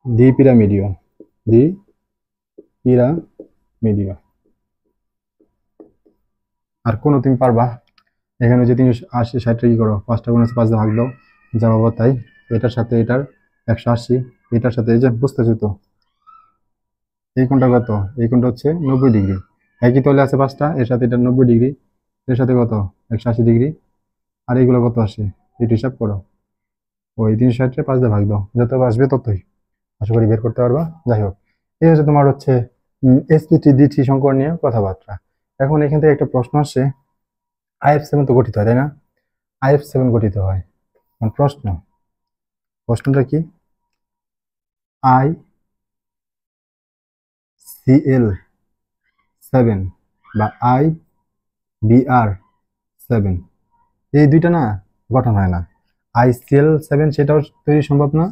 দ্বি পিরামিডীয়, দ্বি পিরামিডীয়। আর কোনো তুমি পারবা, এখানে যে 380 60 কি করো, পাঁচটা গুণ আছে, পাঁচ দিয়ে ভাগ দাও, যা পাবো তাই। এটার সাথে এটার 180, এটার সাথে এই যে বুঝতেছি তো, এই কোণটা কত? এই কোণটা হচ্ছে 90 ডিগ্রি, একই তলে আছে পাঁচটা, এর সাথে এটা 90 ডিগ্রি, এর সাথে কত? 180 ডিগ্রি। আর এইগুলো কত আসে একটু হিসাব করো, ওই 360 পাঁচ দিয়ে ভাগ দাও, যত আসবে ততই আশা করি বের করতে পারবা। যাই হোক, এই হচ্ছে তোমার হচ্ছে sp3 d3 সংকর নিয়ে কথাবার্তা। এখন এখান থেকে একটা প্রশ্ন আসে, IF7 তো গঠিত হয়, তাই না? IF7 গঠিত হয়। এখন প্রশ্নটা কি, ICl7 বা IBr7, এই দুইটা না গঠন হয় না। ICl7 সেটাও তৈরি সম্ভব না,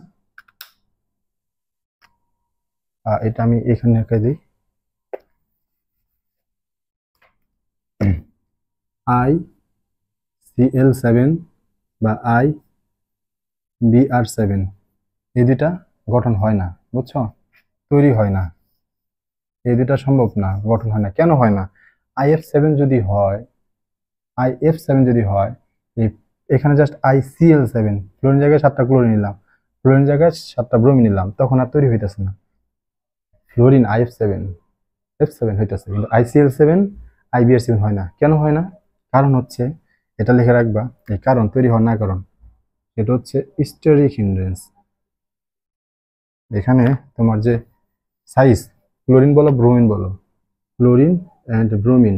এটা আমি এখানে রেখে দিই, ICl7 বা IBr7, এই দুইটা গঠন হয় না, বুঝছো? তৈরি হয় না, এই দুইটা সম্ভব না, গঠন হয় না। কেন হয় না? IF7 যদি হয়, IF7 যদি হয়, এই এখানে জাস্ট ICl7, ফ্লোরিন জায়গায় 7টা ক্লোরিন নিলাম, ফ্লোরিন জায়গায় 7টা ব্রোমিন নিলাম, তখন আর তৈরি হইতেছে না ফ্লোরিন F7 হইতেছে, কিন্তু ICl7 IBr7 হয় না। কেন হয় না? কারণ হচ্ছে, এটা লিখে রাখবা, এই কারণ তৈরি হওয়ার না কারণ, এটা হচ্ছে স্টেরিক হিন্ড্রেন্স। এখানে তোমার যে সাইজ, ক্লোরিন বলো ব্রোমিন বলো, ক্লোরিন অ্যান্ড ব্রোমিন,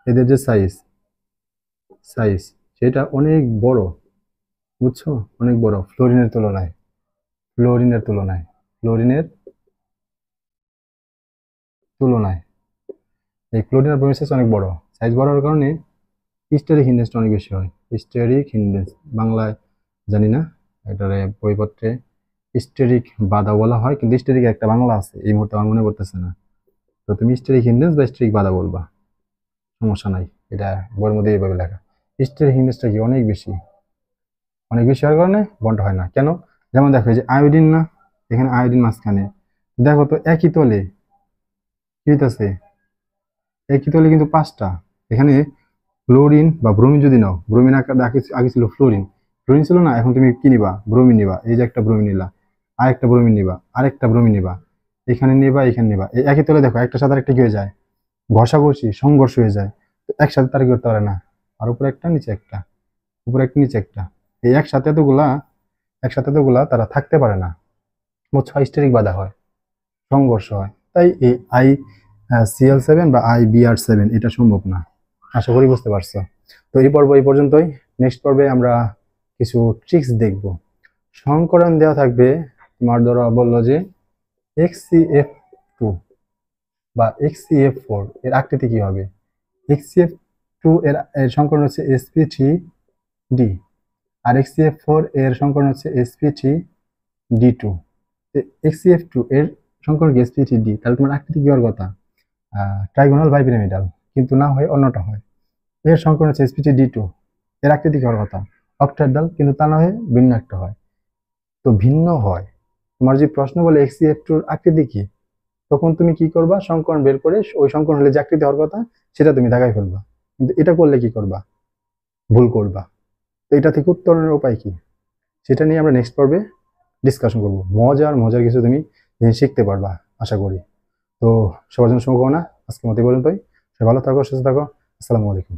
এদের যে সাইজ সেটা অনেক বড়, বুঝছো, অনেক বড় ফ্লোরিনের তুলনায়, ফ্লোরিনের তুলনায় ফ্লোরিনের তুলনায় এই ক্লোরিন আর ব্রোমিন সাইজ অনেক বড়। সাইজ বড় হওয়ার কারণে স্টেরিক হিন্ড্রেন্সটা অনেক বেশি হয়। স্টেরিক হিন্ড্রেন্স বাংলায় জানি না, এটারে বইপত্রে স্টেরিক বাধা বলা হয়, কিন্তু স্টেরিক একটা বাংলা আছে, এই মুহূর্তে আমার মনে পড়তেছে না। তো তুমি স্টেরিক হিন্ড্রেন্স বা স্টেরিক বাধা বলবা, সমস্যা নাই, এটা বইয়ের মধ্যে এইভাবে লেখা। স্টেরিক হিন্ড্রেন্সটা কি অনেক বেশি, অনেক বেশি হওয়ার কারণে বন্ড হয় না। কেন? যেমন দেখো এই যে আয়োডিন না, এখানে আয়োডিন মাঝখানে, দেখো তো একই তলে কি হইতেছে, একই তলে কিন্তু 5টা। এখানে ক্লোরিন বা ব্রোমিন যদি নাও, ব্রোমিন আগে ছিল ফ্লোরিন, ফ্লোরিন ছিল না, এখন তুমি কি নিবা? ব্রোমিন নিবা। এই যে একটা ব্রোমিন নিলা, আরেকটা ব্রোমিন নিবা, আরেকটা ব্রোমিন নিবা, এখানে নিবা, এখানে নিবা, এই একই তলে দেখো একটা সাথে আরেকটা কি হয়ে যায়, ঘষাঘষি সংঘর্ষ হয়ে যায়। তো একসাথে তারা কি করতে পারে না, আর উপরে একটা নিচে একটা, উপরে একটা নিচে একটা, এই একসাথে এতগুলা তারা থাকতে পারে না, বুঝছো, স্টেরিক বাধা হয়, সংঘর্ষ হয়। তাই এই ICl7 বা IBr7 এটা সম্ভব না। আশা করি বুঝতে পারছো। তো এই পর্ব এই পর্যন্তই। নেক্সট পর্বে আমরা কিছু ট্রিক্স দেখব। সংকরণ দেওয়া থাকবে, তোমার ধরো বললো যে HCF2 বা HCF4 এর আকৃতি কি হবে? HCF2 এর সংকরণ হচ্ছে sp3d, আর HCF4 এর সংকরণ হচ্ছে sp3d2। HCF2 এর সংকরণ কি sp3d, তাহলে তোমার আকৃতি কি হওয়ার কথা? ট্রাইগোনাল বাইপিরামিডাল, কিন্তু না হয়ে অন্যটা হয়। এর সংকরণ হচ্ছে sp3d2, এর আকৃতি কি হওয়ার কথা? অক্টাহেড্রাল, কিন্তু তা না হয়ে ভিন্ন একটা হয়। তো ভিন্ন হয়, তোমার যে প্রশ্ন বলে HCF2 এর আকৃতি কি, তখন তুমি কি করবা? সংকরণ বের করে ওই সংকরণ হলে যে আকৃতি হওয়ার কথা সেটা তুমি দেখাই ফেলবা, কিন্তু এটা করলে কি করবা? ভুল করবা। তো এটা থেকে উত্তরণের উপায় কি, সেটা নিয়ে আমরা নেক্সট পর্বে ডিসকাশন করবো। মজার কিছু তুমি জিনিস শিখতে পারবা আশা করি। তো সবার জন্য শুভকামনা, আজকের মতো এই পর্যন্তই। সবাই ভালো থাকো, সুস্থ থাকো। আসসালামু আলাইকুম।